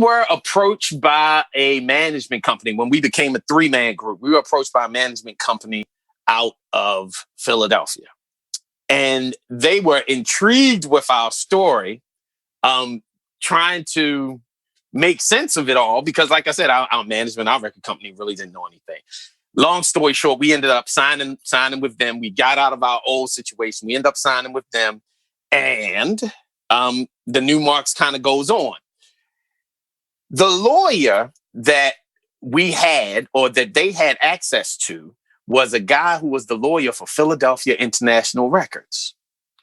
were approached by a management company when we became a 3-man group. We were approached by a management company out of Philadelphia. And they were intrigued with our story, trying to make sense of it all. Because like I said, our management, our record company really didn't know anything. Long story short, we ended up signing with them. We got out of our old situation. We ended up signing with them. And the Numarx kind of goes on. The lawyer that we had, or that they had access to, was a guy who was the lawyer for Philadelphia International Records.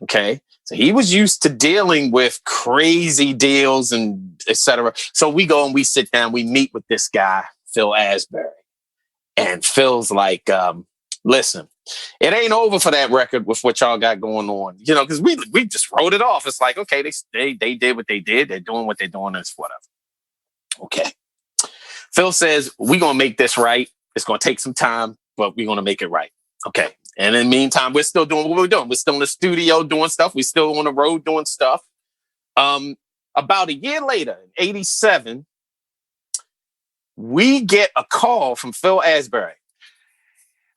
Okay. So he was used to dealing with crazy deals and et cetera. So we go and we sit down, we meet with this guy, Phil Asbury. And Phil's like, listen, it ain't over for that record with what y'all got going on. You know, because we just wrote it off. It's like, okay, they did what they did. They're doing what they're doing. It's whatever. Okay. Phil says, we're going to make this right. It's going to take some time, but we're going to make it right. Okay. And in the meantime, we're still doing what we're doing. We're still in the studio doing stuff. We're still on the road doing stuff. About a year later, in 87, we get a call from Phil Asbury.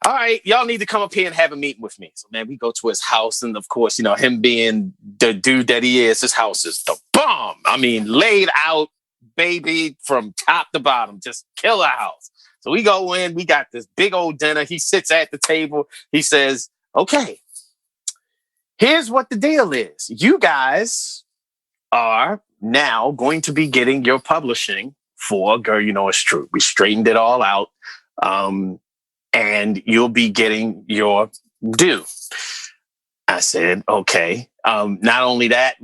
All right, y'all need to come up here and have a meeting with me. So, man, we go to his house. And, of course, you know, him being the dude that he is, his house is the bomb. I mean, laid out, baby, from top to bottom. Just killer house. So we go in. We got this big old dinner. He sits at the table. He says, okay, here's what the deal is. You guys are now going to be getting your publishing for Girl, You Know It's True. We straightened it all out. And you'll be getting your due. I said, okay. Not only that,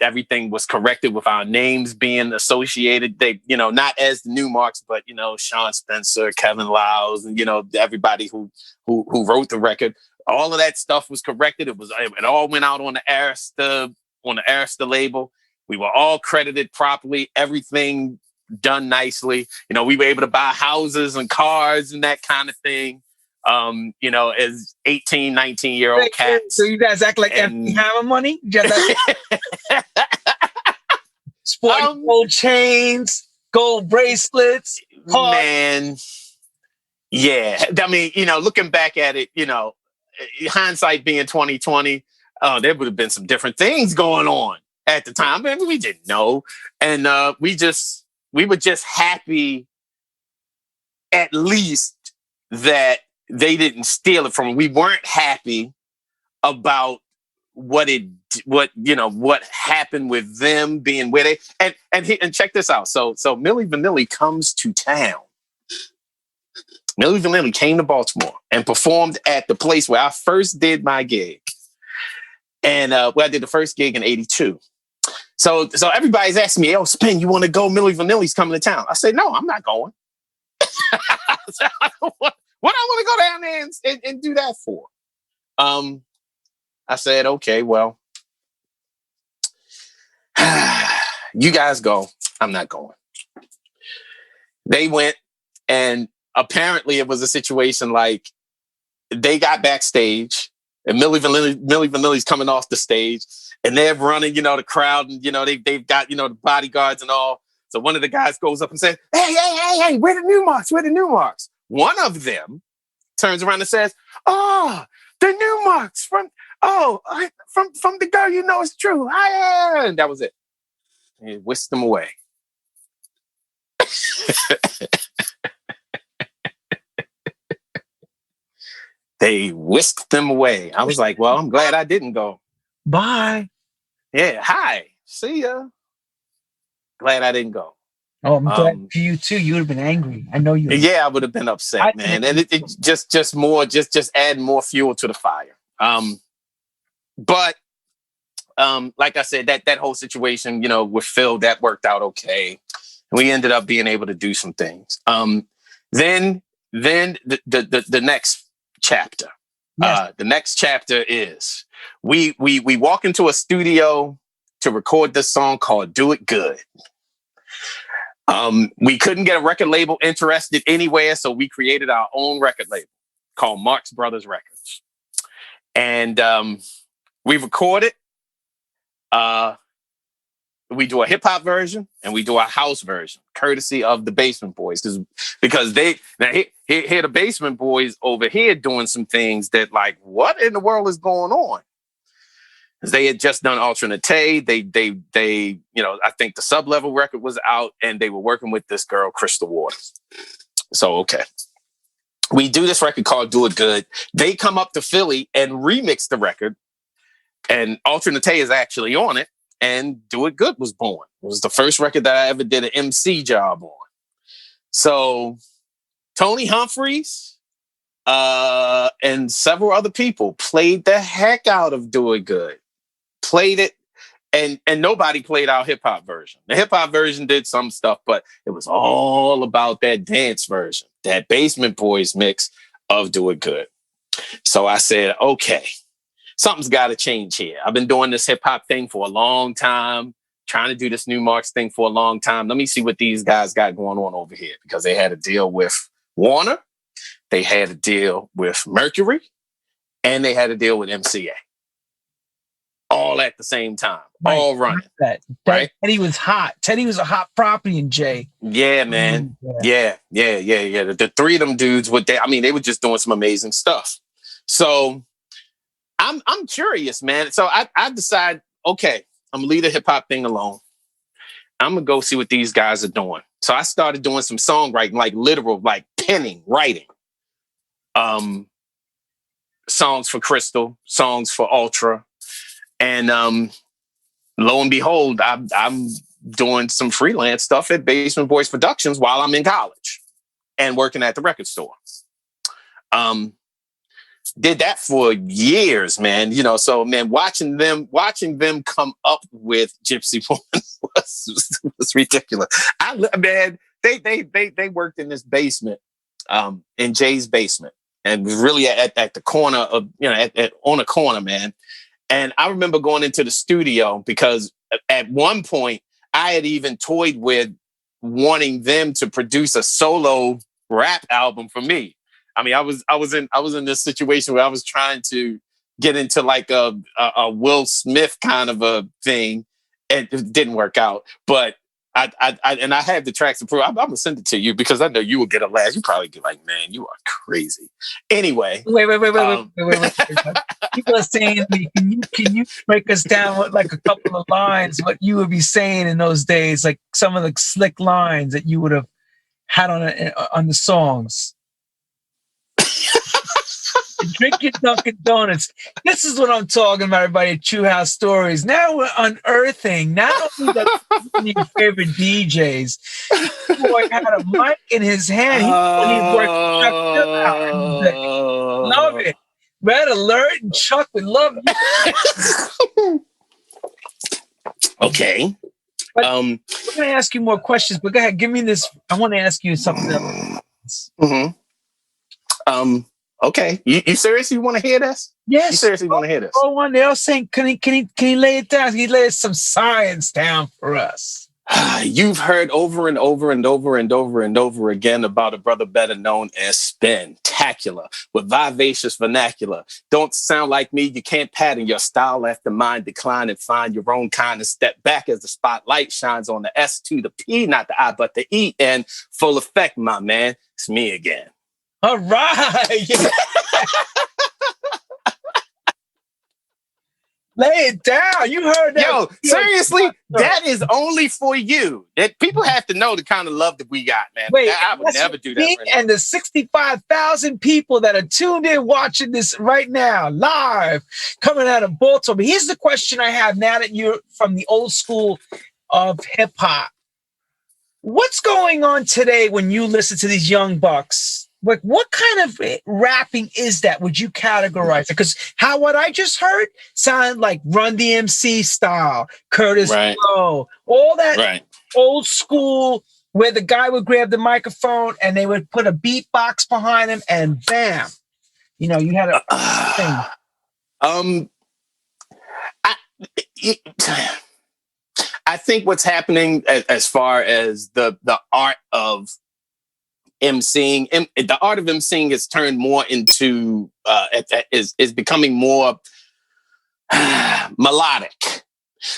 everything was corrected with our names being associated. They, you know, not as the Numarx, but, you know, Sean Spencer, Kevin Lyles, and, you know, everybody who wrote the record. All of that stuff was corrected. It all went out on the Arista label. We were all credited properly. Everything done nicely. You know, we were able to buy houses and cars and that kind of thing. You know, as 18, 19-year-old cats. So you guys act like Anthony Hammer money? Sporting gold chains, gold bracelets. Man, yeah. I mean, you know, looking back at it, you know, hindsight being 2020, there would have been some different things going on at the time. I mean, we didn't know. And we were just happy, at least, that they didn't steal it from us. We weren't happy about what happened with them being where they and check this out. So Milli Vanilli comes to town. Milli Vanilli came to Baltimore and performed at the place where I first did my gig. And I did the first gig in 82. So everybody's asking me, "Yo, Spen, you want to go? Milli Vanilli's coming to town." I said, "No, I'm not going." What I want to go down there and do that for? I said, "Okay, well, you guys go. I'm not going." They went, and apparently it was a situation like they got backstage, and Milli Vanilli's coming off the stage. And they're running, you know, the crowd, and, you know, they've got, you know, the bodyguards and all. So one of the guys goes up and says, hey, where the Numarx? Where the Numarx? One of them turns around and says, "Oh, the Numarx from the Girl You Know It's True." And that was it. And he whisked them away. They whisked them away. I was like, well, I'm glad I didn't go. Bye. Yeah, hi. See ya. Glad I didn't go. Oh, I'm glad for you too. You would have been angry. I know you. Yeah, I would have been upset, man. And it just add more fuel to the fire. But like I said, that whole situation, you know, with Phil, that worked out okay. We ended up being able to do some things. Then the next chapter. Yes. The next chapter is we walk into a studio to record this song called "Do It Good." We couldn't get a record label interested anywhere, so we created our own record label called Marx Brothers Records. And we recorded. we do a hip hop version and we do a house version, courtesy of the Basement Boys, because they now here the Basement Boys over here doing some things that like, what in the world is going on? Because they had just done Alternate. They I think the Sub-Level record was out and they were working with this girl, Crystal Waters. So okay, we do this record called Do It Good. They come up to Philly and remix the record, and Alternate is actually on it. And Do It Good was born. It was the first record that I ever did an MC job on. So Tony Humphries and several other people played the heck out of Do It Good. Played it, and nobody played our hip-hop version. The hip-hop version did some stuff, but it was all about that dance version, that Basement Boys mix of Do It Good. So I said, okay, something's got to change here. I've been doing this hip hop thing for a long time, trying to do this Numarx thing for a long time. Let me see what these guys got going on over here, because they had a deal with Warner, they had a deal with Mercury, and they had a deal with MCA. All at the same time, right. All running. Right? Teddy was hot. Teddy was a hot property in Jay. Yeah, man. Yeah. The three of them dudes, they were just doing some amazing stuff. So I'm curious, man. So I decide, okay, I'm gonna leave the hip hop thing alone. I'm gonna go see what these guys are doing. So I started doing some songwriting, like literal, like penning, writing. Songs for Crystal, songs for Ultra, and lo and behold, I'm doing some freelance stuff at Basement Boys Productions while I'm in college and working at the record store. Did that for years, man. So man, watching them come up with Gypsy Woman was ridiculous. They worked in this basement, in Jay's basement, and really at the corner of on a corner, man. And I remember going into the studio because at one point I had even toyed with wanting them to produce a solo rap album for me. I mean, I was in this situation where I was trying to get into like a Will Smith kind of a thing, and it didn't work out. But I have the tracks to prove. I'm gonna send it to you because I know you will get a laugh. You probably get like, man, you are crazy. Anyway, wait. People are saying to me, can you break us down with like a couple of lines what you would be saying in those days, like some of the slick lines that you would have had on the songs? Drink your Dunkin' Donuts. This is what I'm talking about, everybody, at True House Stories. Now we're unearthing not only your favorite DJs. This boy had a mic in his hand. He worked Love it. Red Alert and Chuck would love you. Okay. But we're going to ask you more questions, but go ahead. Give me this. I want to ask you something else. Mm-hmm. Okay. You seriously want to hear this? Yes. You seriously want to hear this? Oh, one day I was saying, can he lay it down? Can he lay some science down for us? You've heard over and over and over and over and over again about a brother better known as Spectacular, with vivacious vernacular. Don't sound like me, you can't pattern your style after mine, decline and find your own kind and step back as the spotlight shines on the S to the P, not the I but the E, and full effect, my man. It's me again. All right. Lay it down. You heard that. Yo, seriously, that is only for you. That people have to know the kind of love that we got, man. Wait, I would never do that. Right and the 65,000 people that are tuned in watching this right now, live, coming out of Baltimore. Here's the question I have now that you're from the old school of hip hop. What's going on today when you listen to these young bucks? Like, what kind of rapping is that? Would you categorize it? Because what I just heard sounded like Run DMC style, Curtis Blow, all that old school where the guy would grab the microphone and they would put a beatbox behind him and bam, you had a thing. I think what's happening as far as the art of emceeing, the art of emceeing has turned more into is becoming more melodic.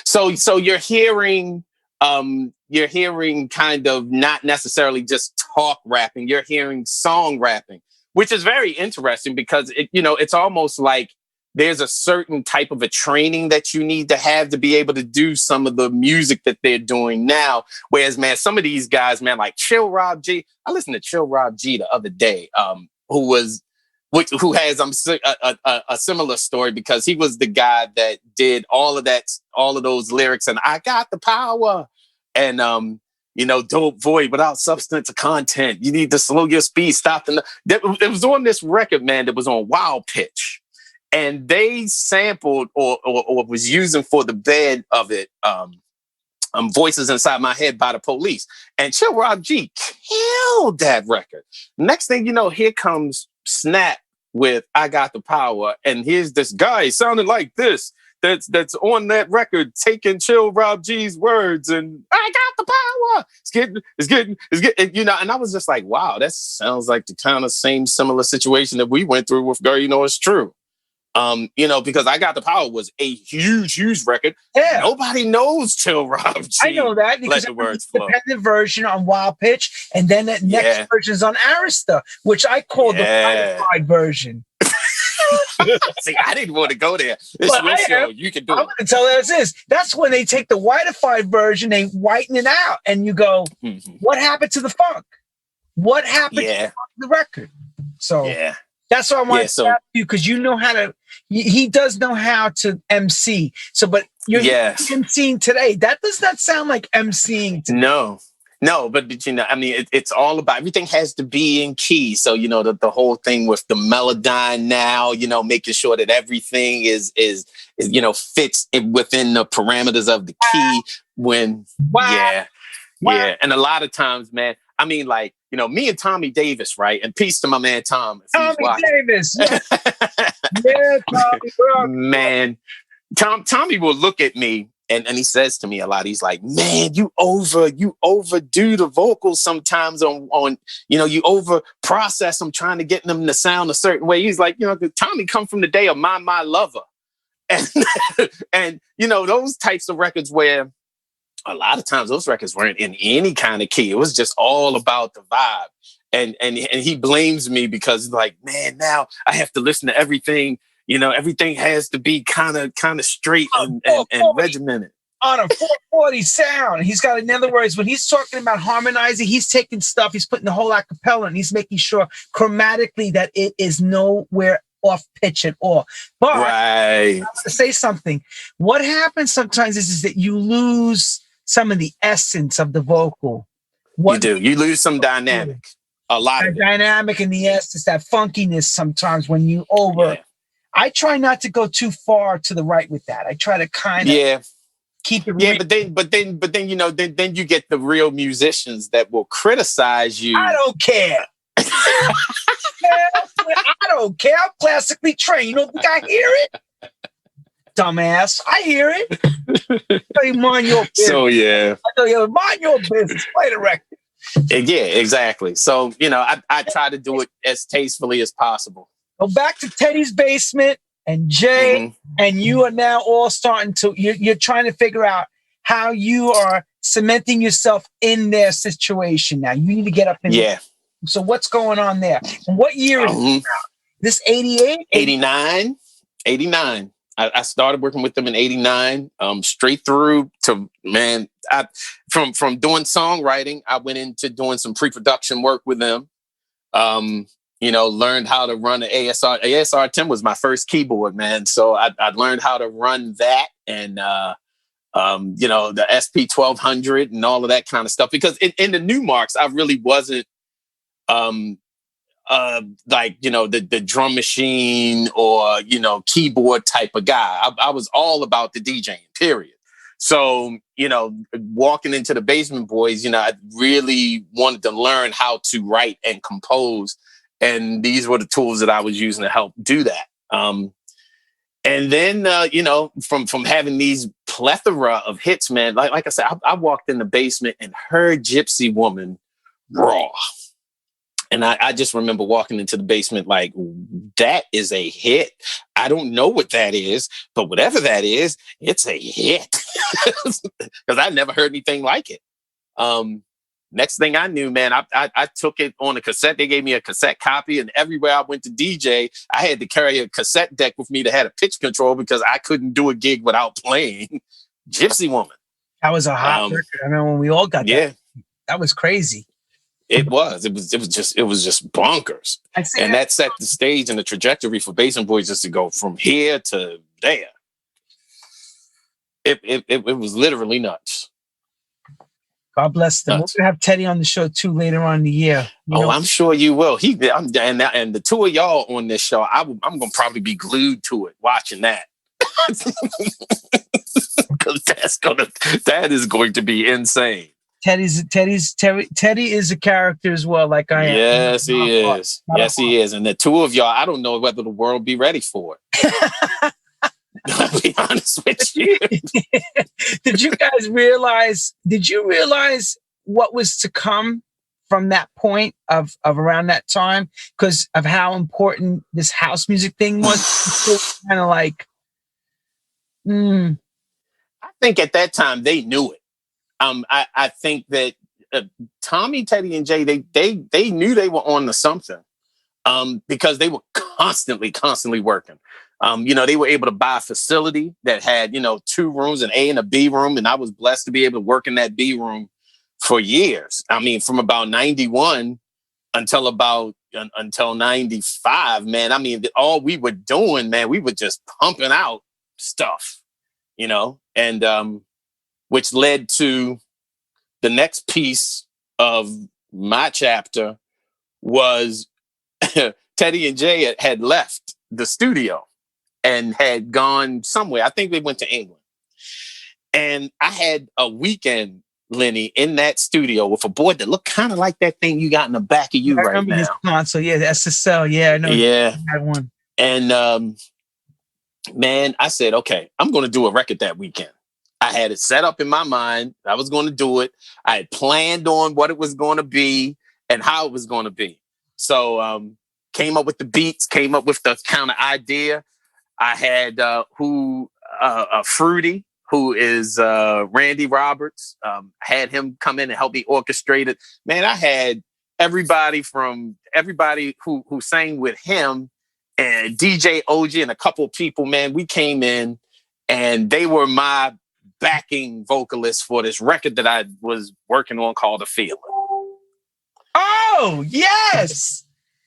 So you're hearing kind of not necessarily just talk rapping, you're hearing song rapping, which is very interesting because it's almost like there's a certain type of a training that you need to have to be able to do some of the music that they're doing now. Whereas, man, some of these guys, man, like Chill Rob G, I listened to Chill Rob G the other day, who has a similar story because he was the guy that did all of those lyrics and I got the power and dope void without substance or content. You need to slow your speed, stop. It was on this record, man, that was on Wild Pitch. And they sampled or was using for the bed of it, Voices Inside My Head by the Police. And Chill Rob G killed that record. Next thing you know, here comes Snap with I Got the Power. And here's this guy sounding like this. That's on that record, taking Chill Rob G's words and I got the power. It's getting, and I was just like, wow, that sounds like the kind of similar situation that we went through with Girl, You Know It's True. Because I Got the Power was a huge record. Yeah. Nobody knows Chill Rob G. I know that because Let the words flow. Independent version on Wild Pitch, and then the next version is on Arista, which I call the modified version. See, I didn't want to go there. This real show, you can do it. I'm going to tell you this. That's when they take the whitified version, they whiten it out, and you go, what happened to the funk? What happened to the record? So that's what I wanted to ask you, because you know how to, he does know how to MC. So, but you're MCing today. That does not sound like MCing today. No, but it's all about, everything has to be in key. So, the whole thing with the Melodyne now, making sure that everything is fits within the parameters of the key And a lot of times, man, me and Tommy Davis, right? And peace to my man, Tom. Tommy Davis. Yeah, Tommy, bro. Man, Tommy will look at me and he says to me a lot, he's like, man, you overdo the vocals sometimes on you over process them, trying to get them to sound a certain way. He's like, Tommy come from the day of My Lover. And those types of records where a lot of times those records weren't in any kind of key. It was just all about the vibe. And he blames me because he's like, man, now I have to listen to everything. Everything has to be kind of straight and regimented. On a 440 sound. He's got, in other words, when he's talking about harmonizing, he's taking stuff, he's putting the whole acapella and he's making sure chromatically that it is nowhere off pitch at all. But I have to say something. What happens sometimes is that you lose some of the essence of the vocal. You do. You lose some dynamic. A lot of dynamic in the essence, that funkiness sometimes when you over. Yeah. I try not to go too far to the right with that. I try to kind of keep it real. Yeah, but then you get the real musicians that will criticize you. I don't care. I don't care. I'm classically trained. You don't think I hear it? Dumbass. I hear it. I tell you, mind your business. So, I tell you, mind your business. Play the record. Yeah, exactly. So, I try to do it as tastefully as possible. Go back to Teddy's basement and Jay, and you are now all starting to, you're trying to figure out how you are cementing yourself in their situation now. You need to get up in there. So what's going on there? And what year is it? This 88? 89. I started working with them in 89, straight through to, man, from doing songwriting, I went into doing some pre-production work with them. Learned how to run an ASR. ASR 10 was my first keyboard, man. So I learned how to run that and, the SP 1200 and all of that kind of stuff. Because in the Numarx, I really wasn't the drum machine or, keyboard type of guy. I was all about the DJing, period. So, walking into the Basement Boys, I really wanted to learn how to write and compose. And these were the tools that I was using to help do that. And then, from having these plethora of hits, man, like I said, I walked in the basement and heard Gypsy Woman raw. And I just remember walking into the basement like, that is a hit. I don't know what that is, but whatever that is, it's a hit. Because I never heard anything like it. Next thing I knew, man, I took it on a cassette. They gave me a cassette copy, and everywhere I went to DJ, I had to carry a cassette deck with me that had a pitch control because I couldn't do a gig without playing Gypsy Woman. That was a hot record. I remember when we all got that. That was crazy. It was just bonkers. And that set the stage and the trajectory for Basin Boys just to go from here to there. It was literally nuts. God bless them. Nuts. We're gonna have Teddy on the show too later on in the year. I'm sure you will. And the two of y'all on this show, I'm gonna probably be glued to it, watching that. Because that is going to be insane. Teddy is a character as well, like I am. Yes, he is. Yes, he is. And the two of y'all, I don't know whether the world be ready for it. I'll be honest with you. Did you realize what was to come from that point of around that time? Because of how important this house music thing was? Kind of like, I think at that time they knew it. I think that Tommy, Teddy, and Jay, they knew they were on to something because they were constantly working. They were able to buy a facility that had, 2 rooms, an A and a B room. And I was blessed to be able to work in that B room for years. I mean, from about 91 until 95, man. I mean, all we were doing, man, we were just pumping out stuff, and which led to the next piece of my chapter was Teddy and Jay had left the studio and had gone somewhere. I think they went to England. And I had a weekend, Lenny, in that studio with a board that looked kind of like that thing you got in the back of you right now. His console, the SSL, I know. Yeah. That one. And man, I said, okay, I'm going to do a record that weekend. I had it set up in my mind. I was going to do it. I had planned on what it was going to be and how it was going to be. So came up with the beats, came up with the kind of idea. I had Fruity, who is Randy Roberts, had him come in and help me orchestrate it. Man, I had everybody who sang with him and DJ OG and a couple of people, man, we came in and they were my backing vocalists for this record that I was working on called The Feeling. Oh, yes.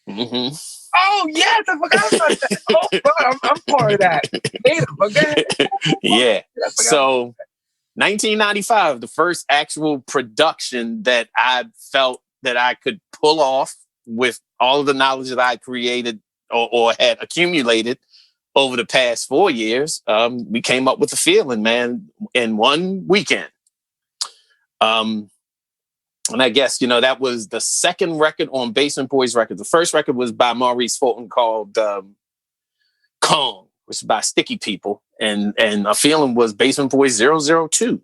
Mm-hmm. Oh, yes. I forgot about that. Oh, God, I'm part of that. Yeah. So 1995, the first actual production that I felt that I could pull off with all of the knowledge that I created or had accumulated over the past 4 years, we came up with The Feeling, man, in one weekend. And I guess, that was the second record on Basement Boys Records. The first record was by Maurice Fulton called Kong, which is by Sticky People. And A Feeling was Basement Boys 002.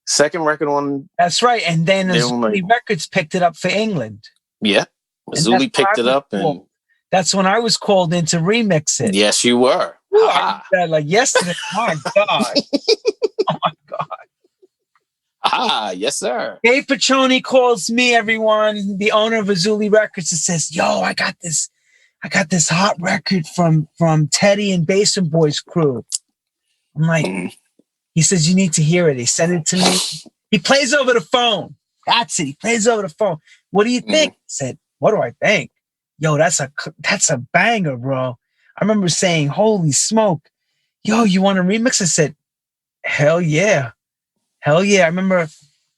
Second record on... That's right. And then Azuli Records picked it up for England. Yeah. Azuli picked it up and... That's when I was called in to remix it. Yes, you were. Ooh, I did that like yesterday. My God. Oh, my God. Yes, sir. Dave Piccioni calls me, everyone, the owner of Azuli Records, and says, yo, I got this hot record from Teddy and Basement Boys crew. I'm like, he says, you need to hear it. He sent it to me. He plays over the phone. That's it. He plays over the phone. What do you think? I said, what do I think? Yo, that's a banger, bro. I remember saying, holy smoke. Yo, you want a remix? I said, hell yeah. Hell yeah. I remember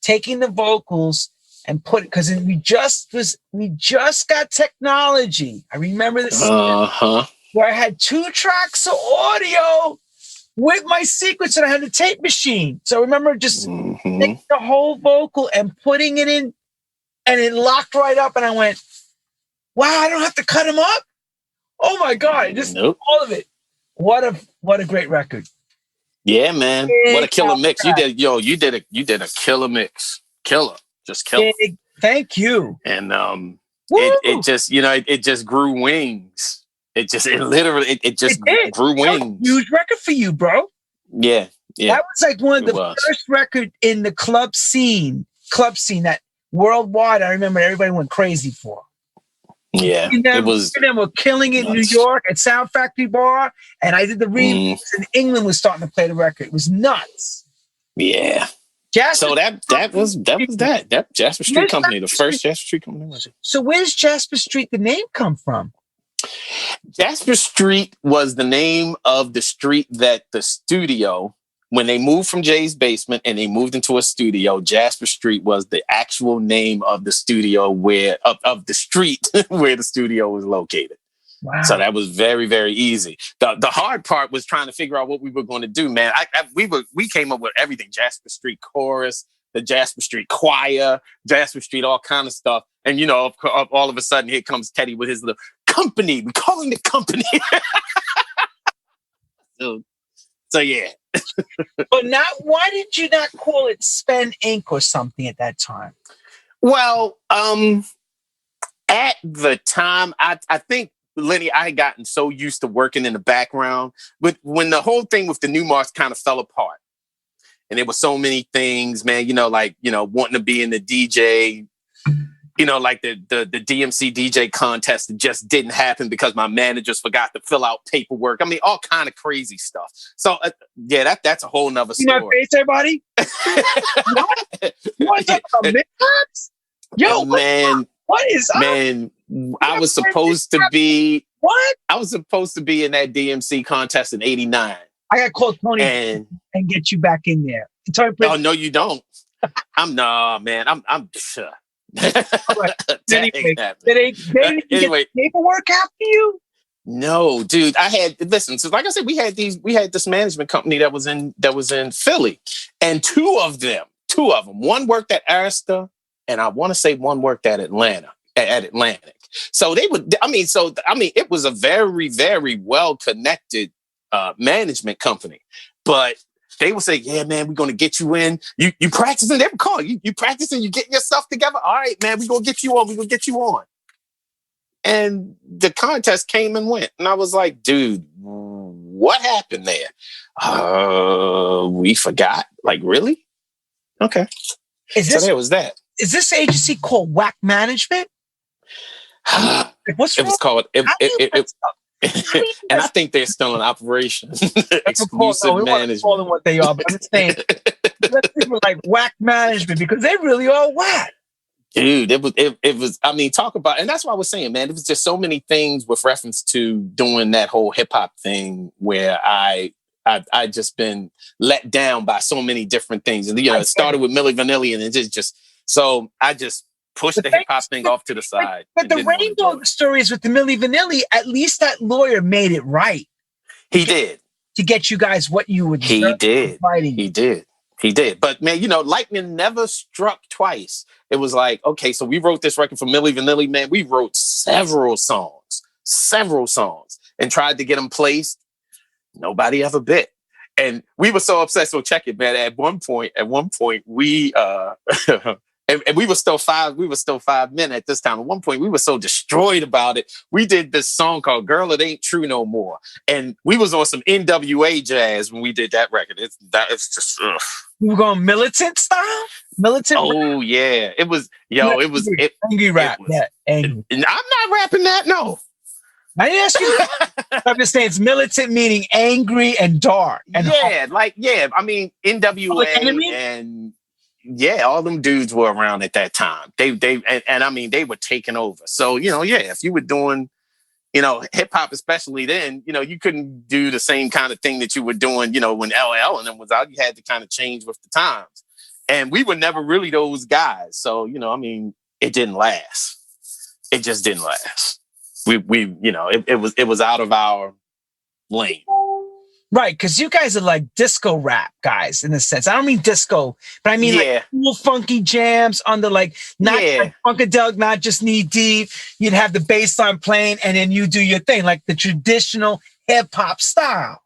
taking the vocals and because we just got technology. I remember this where I had 2 tracks of audio with my sequence and I had a tape machine. So I remember just taking the whole vocal and putting it in and it locked right up and I went, wow, I don't have to cut him up. Oh my God. Just all of it. What a great record. Yeah, man. What a killer mix. You did a killer mix. Killer. Just killer. Thank you. And it just, it just grew wings. It literally grew wings. Huge record for you, bro. Yeah. That was like one of the first record in the club scene that worldwide I remember everybody went crazy for. Yeah, it was. Them were killing it in New York at Sound Factory Bar, and I did the remix, and England was starting to play the record. It was nuts. Yeah. So that was that Jasper Street Company, the first Jasper Street Company. So where's Jasper Street the name come from? Jasper Street was the name of the street that the studio, when they moved from Jay's basement and they moved into a studio, Jasper Street was the actual name of the studio of the street where the studio was located. Wow. So that was very, very easy. The hard part was trying to figure out what we were going to do, man. We came up with everything: Jasper Street Chorus, the Jasper Street Choir, Jasper Street, all kind of stuff. And all of a sudden, here comes Teddy with his little company. We call him the company. So yeah. But why did you not call it Spen Inc. or something at that time? Well, at the time, I think, Lenny, I had gotten so used to working in the background, but when the whole thing with the Numarx kind of fell apart, and there were so many things, man, wanting to be in the DJ, like the DMC DJ contest, it just didn't happen because my managers forgot to fill out paperwork. I mean, all kind of crazy stuff. So that's a whole nother story. You know, face everybody. What? Yo, man, what is up? Man, I was supposed to be. What? I was supposed to be in that DMC contest in '89. I got to call Toni and get you back in there. Oh no, you don't. I'm sure. Anyway, they get paperwork after you? No, dude. So like I said, we had this management company that was in Philly, and two of them. One worked at Arista, and I want to say one worked at Atlantic. So it was a very, very well connected management company, but they would say, "Yeah, man, we're going to get you in. You practicing?" They would call you. You practicing? You getting yourself together? All right, man, we're going to get you on. We're going to get you on. And the contest came and went, and I was like, "Dude, what happened there? We forgot. Like, really? Okay." So there was that. Is this agency called Whack Management? What's it was called and I think they're still in operation. Exclusive management. We call them what they are, but I'm saying let's people like Whack Management because they really are whack. Dude, it was. I mean, talk about, and that's what I was saying, man. It was just so many things with reference to doing that whole hip hop thing where I just been let down by so many different things, and it started with Milli Vanilli, and it just so I just pushed the hip hop thing off to the side. But the rainbow stories with the Milli Vanilli, at least that lawyer made it right. He did to get you guys what you would. He did. But man, lightning never struck twice. It was like, okay, so we wrote this record for Milli Vanilli, man. We wrote several songs, and tried to get them placed. Nobody ever bit. And we were so obsessed. So check it, man. At one point, we and we were still 5 men at this time. At one point, we were so destroyed about it. We did this song called "Girl, It Ain't True No More," and we was on some NWA jazz when we did that record. It's just. Ugh. We were going militant style. Militant. Oh rap? Yeah, it was. It was angry rap. Angry. I'm not rapping that. No. I didn't ask you. I'm just saying it's militant, meaning angry and dark. And I mean, NWA and. Yeah, all them dudes were around at that time. They I mean, they were taking over. So, if you were doing, hip hop, especially then, you couldn't do the same kind of thing that you were doing, when LL and them was out. You had to kind of change with the times. And we were never really those guys. So, I mean, it didn't last. It just didn't last. It was out of our lane. Right, because you guys are like disco rap guys in a sense. I don't mean disco, but I mean like cool funky jams under like Funkadelic, not just Knee Deep. You'd have the bass line playing and then you do your thing, like the traditional hip hop style.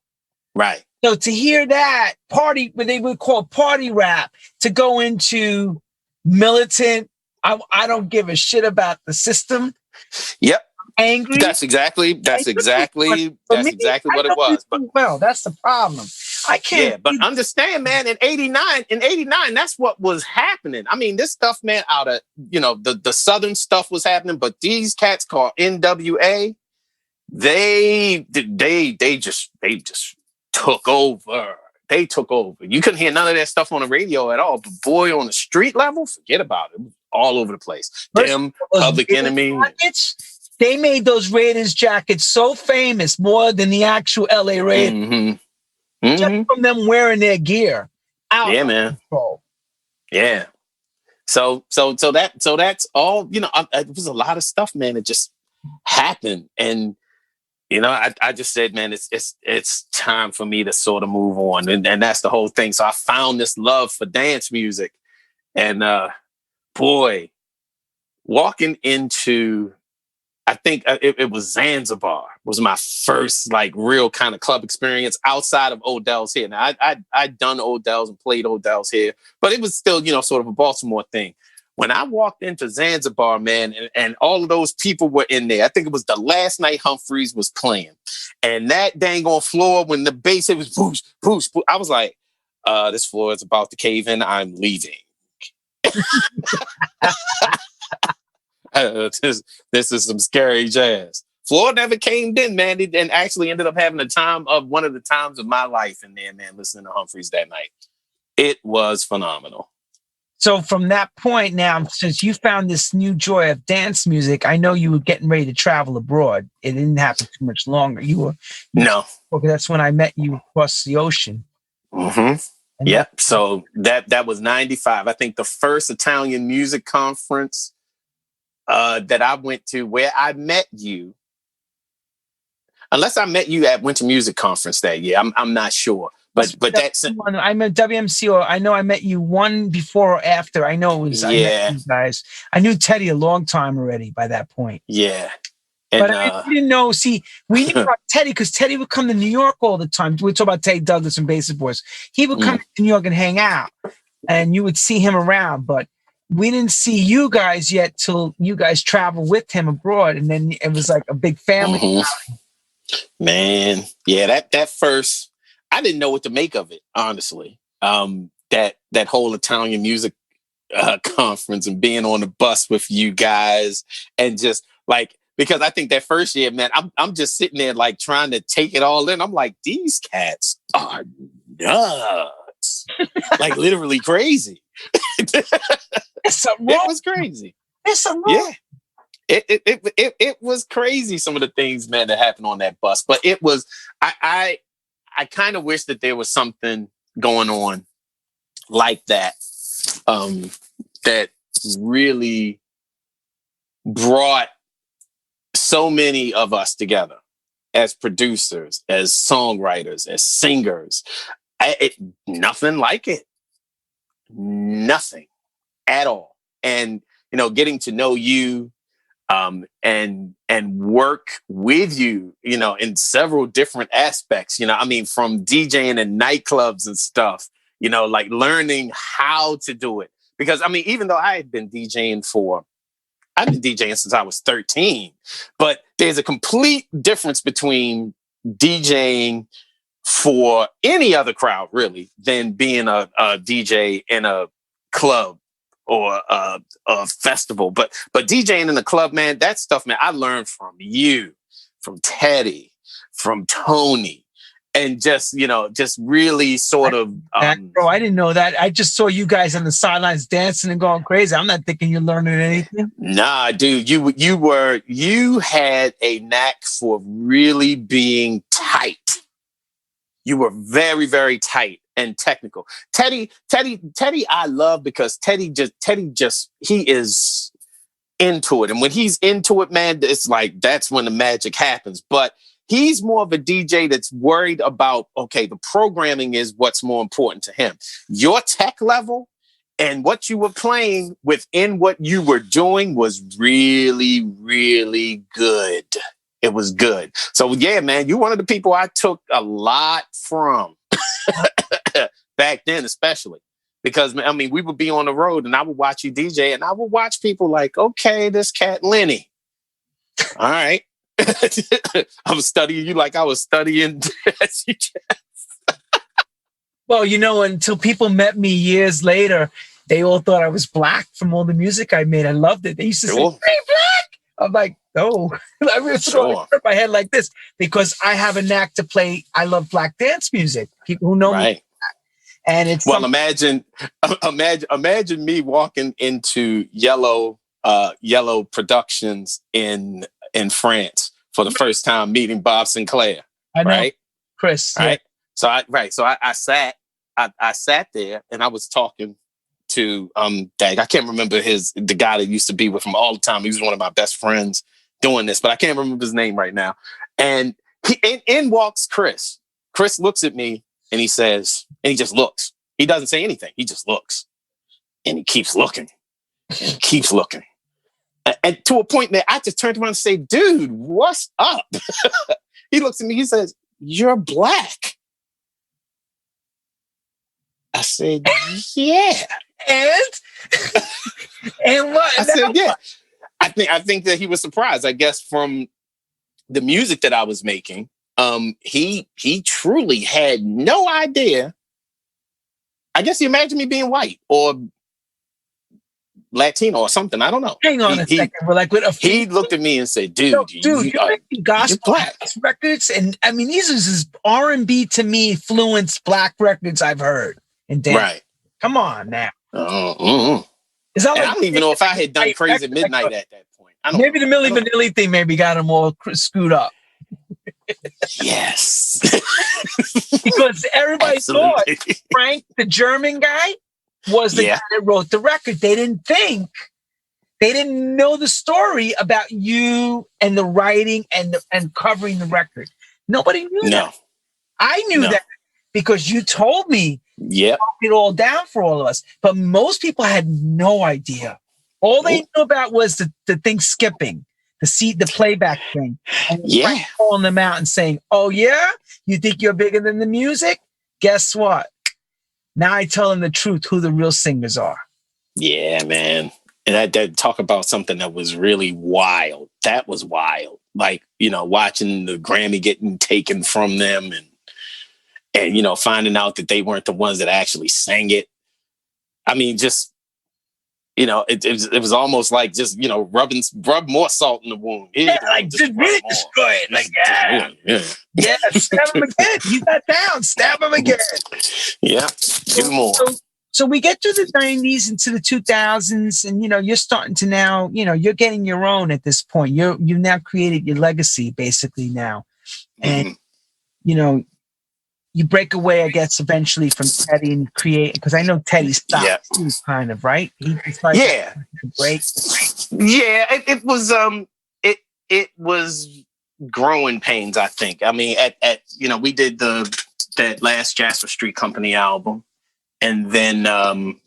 Right. So to hear that party, what they would call party rap, to go into militant I don't give a shit about the system. Yep. Angry. That's exactly For me, what I it know you was. But too well. That's the problem. I can't. yeah, but understand, man, in 89, that's what was happening. I mean, this stuff, man, out of, the Southern stuff was happening, but these cats called NWA, they just took over. They took over. You couldn't hear none of that stuff on the radio at all. But boy, on the street level, forget about it. It was all over the place. Them, Public Enemy. Jackets, they made those Raiders jackets so famous more than the actual LA Raiders. Mm-hmm. Mm-hmm. Just from them wearing their gear. Out yeah, man. Control. Yeah. So that's all. It was a lot of stuff, man. It just happened, and I just said, man, it's time for me to sort of move on, and that's the whole thing. So I found this love for dance music, and boy, walking into, I think it was Zanzibar was my first like real kind of club experience outside of Odell's here. Now I'd done Odell's and played Odell's here, but it was still, sort of a Baltimore thing. When I walked into Zanzibar, man, and all of those people were in there, I think it was the last night Humphreys was playing. And that dang on floor, when the bass, it was boosh, boosh, boosh. I was like, this floor is about to cave in. I'm leaving. This is some scary jazz. Floor never came in, man. And actually ended up having one of the times of my life in there, man, listening to Humphreys that night. It was phenomenal. So from that point now, since you found this new joy of dance music, I know you were getting ready to travel abroad. It didn't happen too much longer. No. Okay, that's when I met you across the ocean. Mm-hmm. Yep. So that was 95. I think the first Italian music conference that I went to, where I met you, unless I met you at Winter Music Conference that year, I'm not sure. But that's I met WMCO. I know I met you one before or after. I know it was. I met you guys. I knew Teddy a long time already by that point. Yeah. And, but I didn't know. See, we knew about Teddy because Teddy would come to New York all the time. We talk about Teddy Douglas and Basis Boys. He would come to New York and hang out, and you would see him around. But we didn't see you guys yet till you guys traveled with him abroad, and then it was like a big family. Mm-hmm. Man, yeah, that first. I didn't know what to make of it, honestly. That whole Italian music conference and being on the bus with you guys, and just like, because I think that first year, man, I'm just sitting there like trying to take it all in. I'm like, these cats are nuts, like literally crazy. It was crazy. Yeah. It was crazy, some of the things, man, that happened on that bus. But it was, I kind of wish that there was something going on like that, that really brought so many of us together as producers, as songwriters, as singers. Nothing like it. Nothing at all. And, getting to know you, and work with you, in several different aspects, from DJing in nightclubs and stuff, like learning how to do it. Because, even though I've been DJing since I was 13, but there's a complete difference between DJing for any other crowd, really, than being a DJ in a club or a festival. But DJing in the club, man, that stuff, man, I learned from you, from Teddy, from Toni, and just really sort of. Bro, I didn't know that. I just saw you guys on the sidelines dancing and going crazy. I'm not thinking you're learning anything. Nah, dude, you had a knack for really being tight. You were very, very tight and technical. Teddy, I love because Teddy just he is into it. And when he's into it, man, it's like, that's when the magic happens. But he's more of a DJ that's worried about, okay, the programming is what's more important to him. Your tech level and what you were playing within what you were doing was really, really good. It was good. So yeah, man, you're one of the people I took a lot from back then, especially. Because, I mean, we would be on the road and I would watch you DJ and I would watch people like, okay, this cat Lenny. All right. I was studying you like I was studying. Well, you know, until people met me years later, they all thought I was black from all the music I made. I loved it. They used to say, "Hey, black." I'm like, no. I really hurt my head like this because I have a knack to play. I love black dance music. People who know me, and it's imagine me walking into Yellow Productions in France for the first time, meeting Bob Sinclair. I know, right, Chris. Right. Yeah. So I sat there and I was talking to I can't remember the guy that used to be with him all the time. He was one of my best friends doing this, but I can't remember his name right now. And in walks Chris. Chris looks at me and he says, and he just looks. He doesn't say anything. He just looks. And he keeps looking. And he keeps looking. And to a point that I just turned around and say, dude, what's up? He looks at me, he says, you're black. I said, yeah. And what? I said, yeah. I think that he was surprised, I guess, from the music that I was making. He truly had no idea. I guess he imagined me being white or Latino or something. I don't know. Hang on a second. We're like, he looked at me and said, dude, you're making gospel records. And I mean, these is R&B to me influenced black records I've heard. And right. Come on now. Is that like, I don't even know if I had done Crazy Midnight at that point. Maybe the Milli Vanilli thing maybe got them all screwed up. Yes. Because everybody thought Frank, the German guy, was the guy that wrote the record. They didn't know the story about you and the writing and covering the record. Nobody knew that. I knew that because you told me. Yeah, it all down for all of us. But most people had no idea. All they knew about was the thing skipping, the playback thing. And calling them out and saying, "Oh yeah, you think you're bigger than the music? Guess what? Now I tell them the truth, who the real singers are." Yeah, man. And that talk about something that was really wild. That was wild. Like, you know, watching the Grammy getting taken from them and you know, finding out that they weren't the ones that actually sang it. I mean, just, you know, it was almost like just, you know, rub more salt in the wound. Just really destroy it. Like, yeah, stab him again. You got down, stab him again. Yeah, give more. So we get to the 90s into the 2000s, and, you know, you're starting to now, you know, you're getting your own at this point. You've now created your legacy, basically, now. And, you know, you break away, I guess, eventually from Teddy and create, because I know Teddy stopped too, kind of, right? He decided to break. Yeah, it was growing pains, I think. I mean, at you know, we did that last Jasper Street Company album, and then man,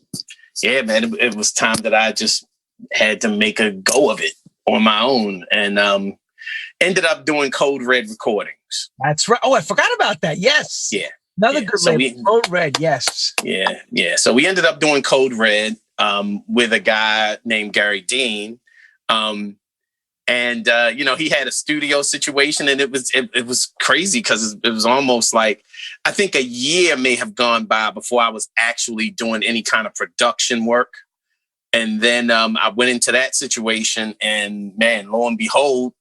it was time that I just had to make a go of it on my own, and ended up doing Code Red Recordings. That's right. Oh, I forgot about that. Yes. Yeah. Another good label. Code Red. Yes. Yeah. So we ended up doing Code Red with a guy named Gary Dean. You know, he had a studio situation, and it was crazy because it was almost like, I think a year may have gone by before I was actually doing any kind of production work. And then I went into that situation, and man, lo and behold,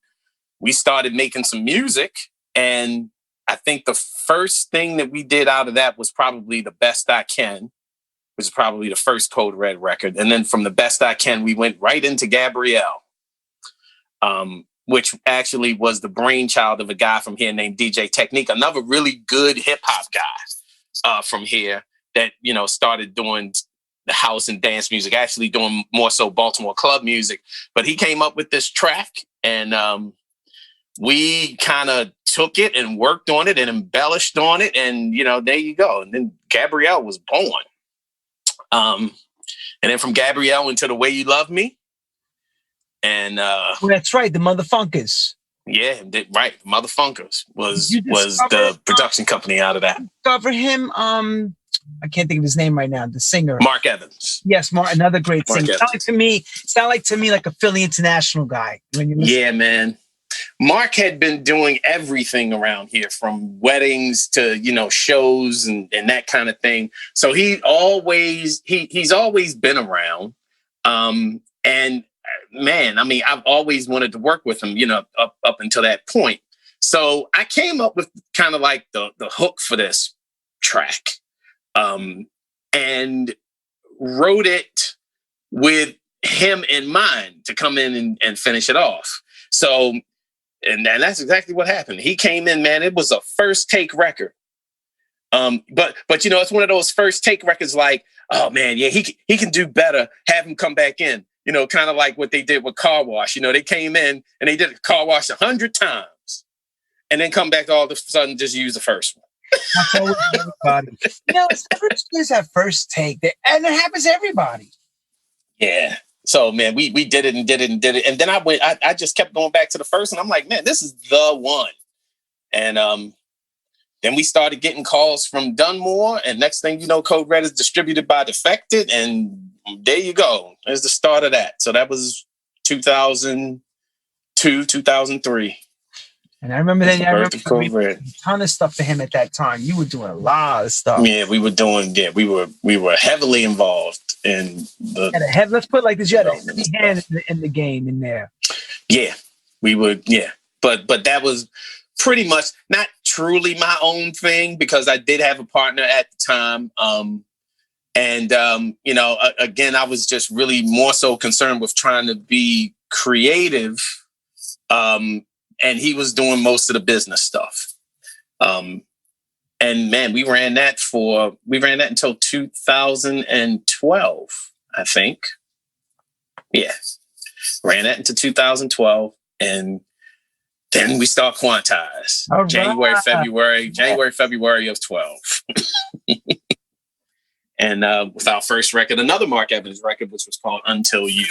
we started making some music. And I think the first thing that we did out of that was probably The Best I Can, which is probably the first Code Red record. And then from The Best I Can, we went right into Gabrielle, which actually was the brainchild of a guy from here named DJ Technique, another really good hip hop guy from here that, you know, started doing the house and dance music, actually doing more so Baltimore club music. But he came up with this track, and we kind of took it and worked on it and embellished on it. And, you know, there you go. And then Gabrielle was born. And then from Gabrielle into The Way You Love Me. And that's right. The Motherfunkers. Yeah, right. Motherfunkers was the production company out of that. Discover him I can't think of his name right now. The singer, Mark Evans. Yes, Mark, another great Mark singer. Sound like to me like a Philly International guy. When you listen. Yeah, man. Mark had been doing everything around here, from weddings to, shows and that kind of thing. So he's always been around. And man, I mean, I've always wanted to work with him, up until that point. So I came up with kind of like the hook for this track, and wrote it with him in mind to come in and finish it off. So, and that's exactly what happened. He came in, man. It was a first take record. But it's one of those first take records. Like, oh man, yeah, he can do better. Have him come back in. Kind of like what they did with Car Wash. They came in and they did Car Wash 100 times, and then come back all of a sudden just use the first one. That's always everybody. First is that first take, and it happens to everybody. Yeah. So, man, we did it and did it and did it. And then I just kept going back to the first one. I'm like, man, this is the one. And then we started getting calls from Dunmore. And next thing you know, Code Red is distributed by Defected. And there you go. There's the start of that. So that was 2002, 2003. And I remember then I remember a ton of stuff for him at that time. You were doing a lot of stuff. Yeah, we were heavily involved in the. Let's put it like this: you had a heavy hand in the game in there. Yeah, we would. Yeah, but that was pretty much not truly my own thing, because I did have a partner at the time. Again, I was just really more so concerned with trying to be creative. And he was doing most of the business stuff. And man, we ran that until 2012, I think. Yeah. Ran that into 2012. And then we start Quantize. All January, February of 12. And with our first record, another Mark Evans record, which was called Until You.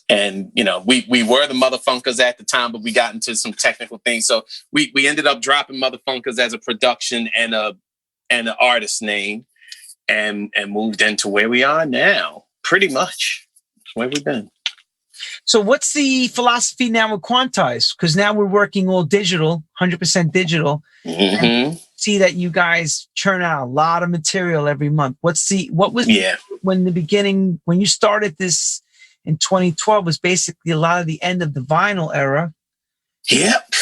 And, we were the Motherfunkers at the time, but we got into some technical things. So we ended up dropping Motherfunkers as a production and an artist name, and moved into where we are now. Pretty much where we've been. So what's the philosophy now with Quantize? Because now we're working all digital, 100% digital. Mm-hmm. See that you guys churn out a lot of material every month. When the beginning, when you started this in 2012, was basically a lot of the end of the vinyl era. Yep.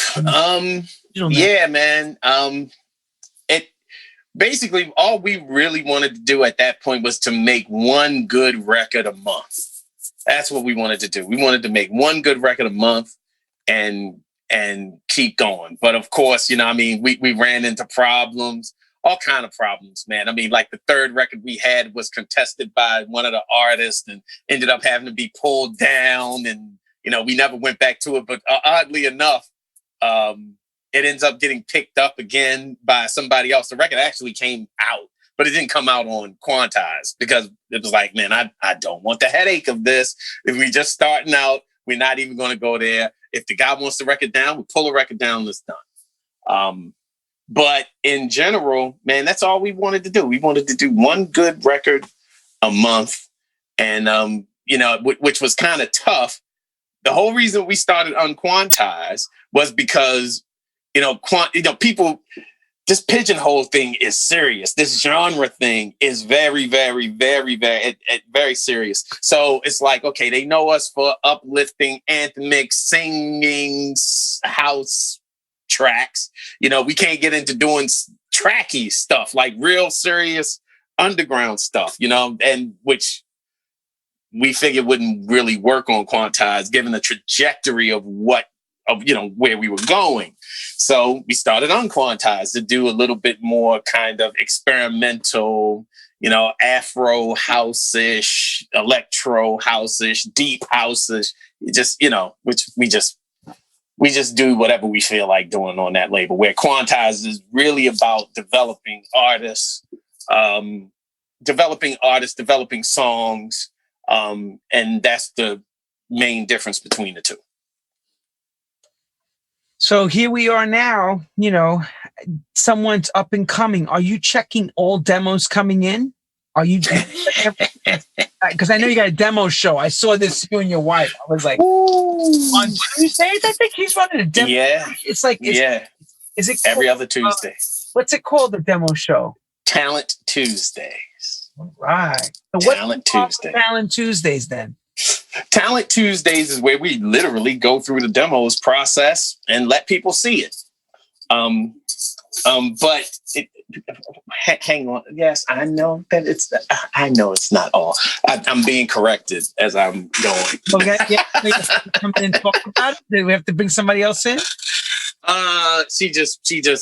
Yeah, man. It basically, all we really wanted to do at that point was to make one good record a month. That's what we wanted to do. We wanted to make one good record a month and keep going. But of course, we ran into problems, all kind of problems, man. I mean, like the third record we had was contested by one of the artists and ended up having to be pulled down. And, we never went back to it. But oddly enough, it ends up getting picked up again by somebody else. The record actually came out, but it didn't come out on Quantize, because it was like, man, I don't want the headache of this. If we just starting out, we're not even going to go there. If the guy wants the record down, we pull the record down, it's done. But in general, man, that's all we wanted to do. We wanted to do one good record a month, and which was kind of tough. The whole reason we started on Quantize was because people. This pigeonhole thing is serious. This genre thing is very, very, very, very, very serious. So it's like, okay, they know us for uplifting, anthemic, singing, house tracks. We can't get into doing tracky stuff, like real serious underground stuff, and which we figured wouldn't really work on Quantize, given the trajectory of where we were going. So we started on Quantize to do a little bit more kind of experimental, Afro house-ish, electro house-ish, deep house-ish, which we just do whatever we feel like doing on that label, where Quantize is really about developing artists, developing songs. And that's the main difference between the two. So here we are now, someone's up and coming, are you checking all demos coming in? Are you? Because I know you got a demo show. I saw this, you and your wife. I was like, on Tuesdays, I think he's running a demo. Yeah. It's like, is it every other Tuesday? What's it called, the demo show? Talent Tuesdays. All right. So Talent Tuesday. Talent Tuesdays then? Talent Tuesdays is where we literally go through the demos process and let people see it. But hang on. Yes, I know that I know it's not all. I'm being corrected as I'm going. Okay, yeah. Come in and talk about it. Do we have to bring somebody else in? She just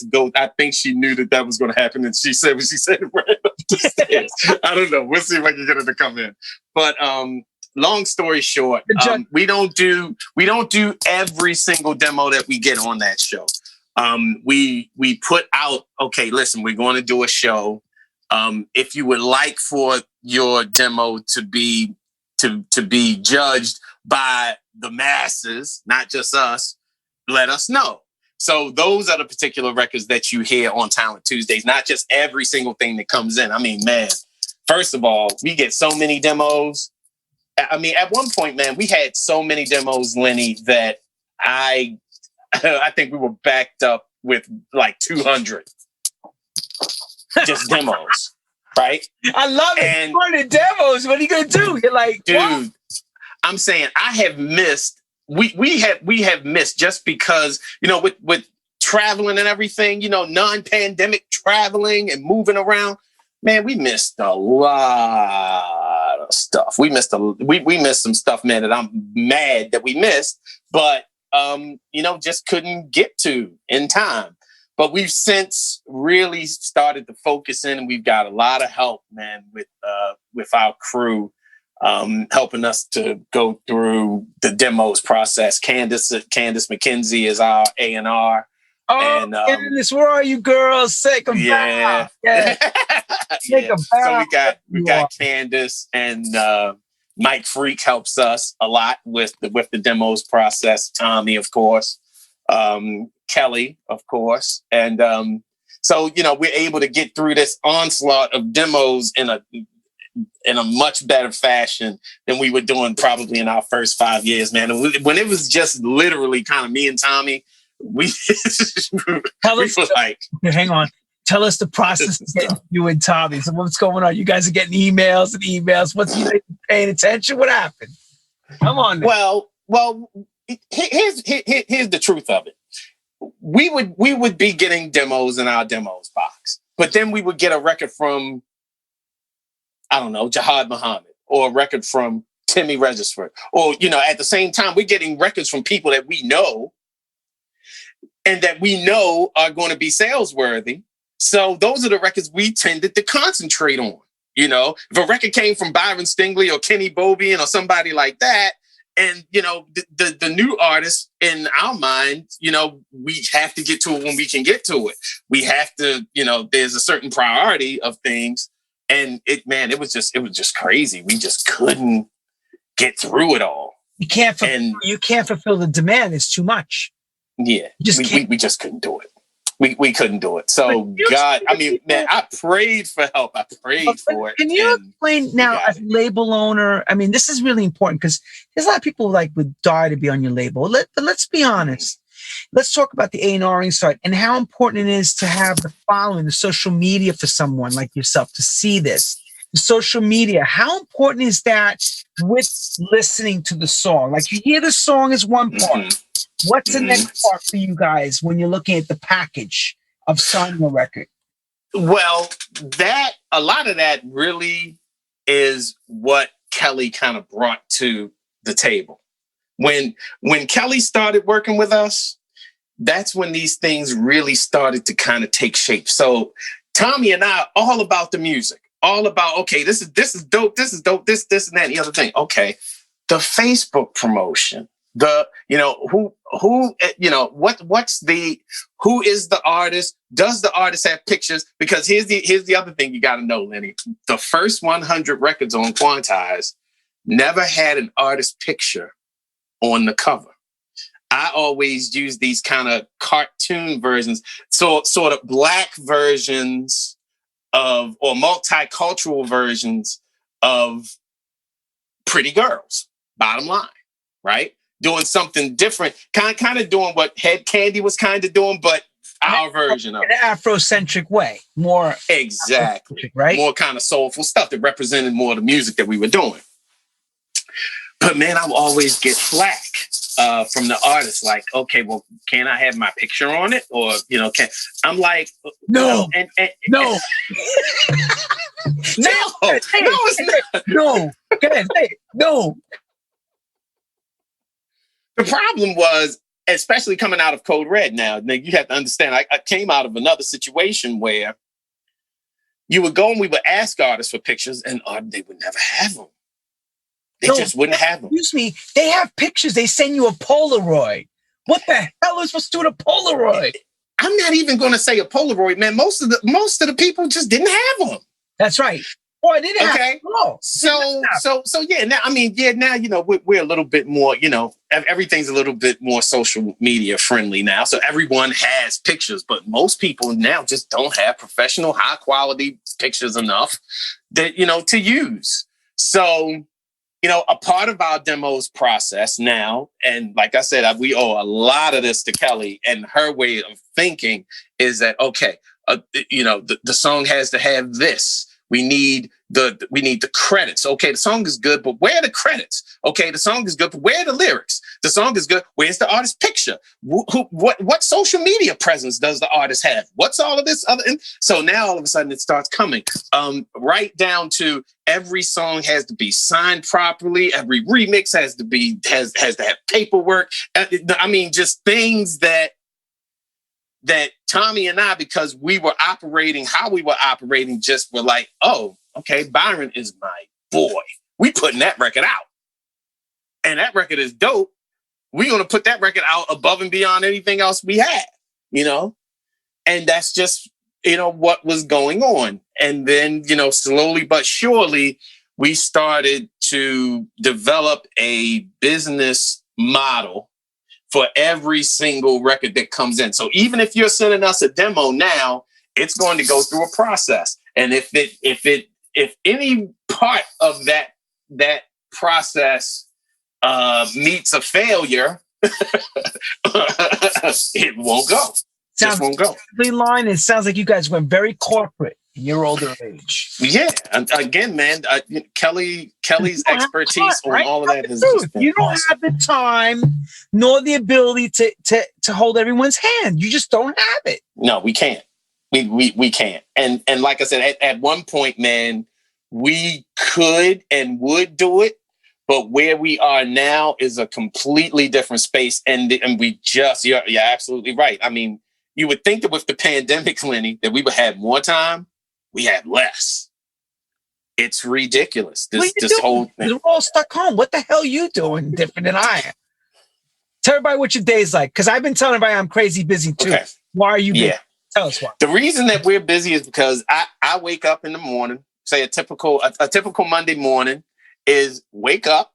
goes. I think she knew that was going to happen, and she said what she said right up the stairs. I don't know. We'll see if I can get her to come in. But long story short, we don't do every single demo that we get on that show. We put out, okay, listen, we're going to do a show. If you would like for your demo to be judged by the masses, not just us, let us know. So those are the particular records that you hear on Talent Tuesdays, not just every single thing that comes in. I mean, man, first of all, we get so many demos. I mean, at one point, man, we had so many demos, Lenny, that I think we were backed up with like 200 just demos, right? I love it. And 200 demos. What are you gonna do? You're like, dude, what? I'm saying I have missed. We have missed just because, you know, with traveling and everything, you know, non-pandemic traveling and moving around. Man, we missed a lot of stuff. We missed some stuff, man, that I'm mad that we missed, but you know, just couldn't get to in time. But we've since really started to focus in, and we've got a lot of help, man, with our crew, helping us to go through the demos process. Candace McKenzie is our A&R. Oh, and Candace, where are you, girls? Sick of yeah. Yeah. Yeah. So we got Candace, and Mike Freak helps us a lot with the demos process. Tommy, of course, Kelly, of course, and so you know we're able to get through this onslaught of demos in a much better fashion than we were doing probably in our first 5 years, man. And when it was just literally kind of me and Tommy, we were like, hang on. Tell us the process of getting you and Tommy. So what's going on? You guys are getting emails and emails. What's you paying attention? What happened? Come on. Now. Well, here's the truth of it. We would be getting demos in our demos box, but then we would get a record from, I don't know, Jihad Muhammad, or a record from Timmy Regisford, or, you know, at the same time, we're getting records from people that we know and that we know are going to be sales worthy. So those are the records we tended to concentrate on. You know, if a record came from Byron Stingley or Kenny Bobian or somebody like that, and, you know, the new artist in our mind, you know, we have to get to it when we can get to it. We have to, you know, there's a certain priority of things. And it was just crazy. We just couldn't get through it all. You can't fulfill the demand. It's too much. Yeah, we just couldn't do it. We couldn't do it. So God, I mean, man, I prayed for help. I prayed for it. Can you explain now, as label owner? I mean, this is really important because there's a lot of people like would die to be on your label. But let's be honest. Let's talk about the A&Ring side and how important it is to have the following, the social media for someone like yourself to see this. The social media, how important is that with listening to the song? Like, you hear the song is one part. What's the next part for you guys when you're looking at the package of signing a record? Well, a lot of that really is what Kelly kind of brought to the table. When Kelly started working with us, that's when these things really started to kind of take shape. So Tommy and I are all about the music, all about, okay, this is dope, this is dope, this and that, and the other thing. Okay, the Facebook promotion, who is the artist? Does the artist have pictures? Because here's the other thing you got to know, Lenny. The first 100 records on Quantize never had an artist picture on the cover. I always use these kind of cartoon versions, so sort of black versions of, or multicultural versions of pretty girls, bottom line, right? Doing something different, kind of doing what Head Candy was kind of doing, but our version of it. In an Afrocentric way, more exactly, right? More kind of soulful stuff that represented more of the music that we were doing. But man, I would always get flack from the artists, like, okay, well, can I have my picture on it? Or, I'm like, no, and no. No, it's not. No, go ahead, say it. No. The problem was, especially coming out of Code Red now, you have to understand, I came out of another situation where you would go and we would ask artists for pictures and they would never have them. They just wouldn't have them. Excuse me, they have pictures. They send you a Polaroid. What the hell is supposed to do with a Polaroid? I'm not even going to say a Polaroid, man. Most of the people just didn't have them. That's right. Oh, I didn't have them. Oh, so yeah. Now, now we're a little bit more. Everything's a little bit more social media friendly now. So everyone has pictures, but most people now just don't have professional, high quality pictures enough that to use. So. A part of our demos process now, and like I said, we owe a lot of this to Kelly, and her way of thinking is that, okay, the song has to have this. We need the credits. Okay, the song is good, but where are the credits? Okay, the song is good, but where are the lyrics? The song is good. Where's the artist's picture? What social media presence does the artist have? What's all of this other? So now all of a sudden it starts coming right down to every song has to be signed properly. Every remix has to have paperwork. I mean, just things that Tommy and I, because we were operating how we were operating, just were like, oh, okay, Byron is my boy. We putting that record out. And that record is dope. We're going to put that record out above and beyond anything else we had, And that's just, what was going on. And then, slowly but surely, we started to develop a business model for every single record that comes in. So even if you're sending us a demo now, it's going to go through a process. And if any part of that process meets a failure, it won't go. Just won't go. Line. It sounds like you guys went very corporate in your older age. Yeah. Again, man, Kelly's expertise on all of that has just been you don't have the time nor the ability to hold everyone's hand. You just don't have it. No, we can't. We can't. And like I said, at one point, man, we could and would do it, but where we are now is a completely different space. And we just, you're absolutely right. I mean, you would think that with the pandemic, Lenny, that we would have more time. We have less. It's ridiculous. This whole thing. We're all stuck home. What the hell are you doing different than I am? Tell everybody what your day's like, because I've been telling everybody I'm crazy busy too. Okay. Why are you busy? Yeah. Tell us why. The reason that we're busy is because I wake up in the morning, say a typical Monday morning is wake up,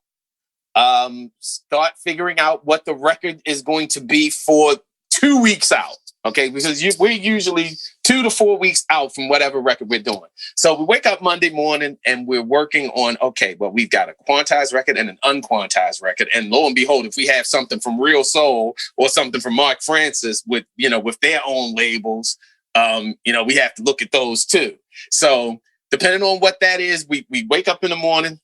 start figuring out what the record is going to be for 2 weeks out. Okay, because we're usually 2 to 4 weeks out from whatever record we're doing. So we wake up Monday morning and we're working on, okay, well, we've got a quantized record and an unquantized record. And lo and behold, if we have something from Real Soul or something from Mark Francis with their own labels, we have to look at those too. So depending on what that is, we wake up in the morning,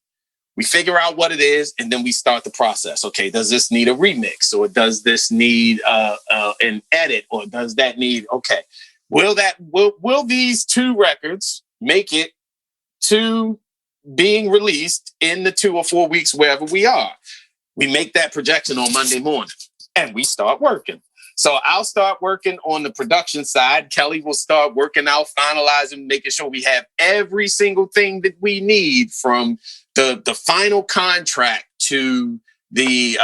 we figure out what it is, and then we start the process. Okay, does this need a remix, or does this need an edit, or does that need? Okay, will these 2 records make it to being released in the 2 or 4 weeks wherever we are? We make that projection on Monday morning, and we start working. So I'll start working on the production side. Kelly will start working out, finalizing, making sure we have every single thing that we need, from the final contract to the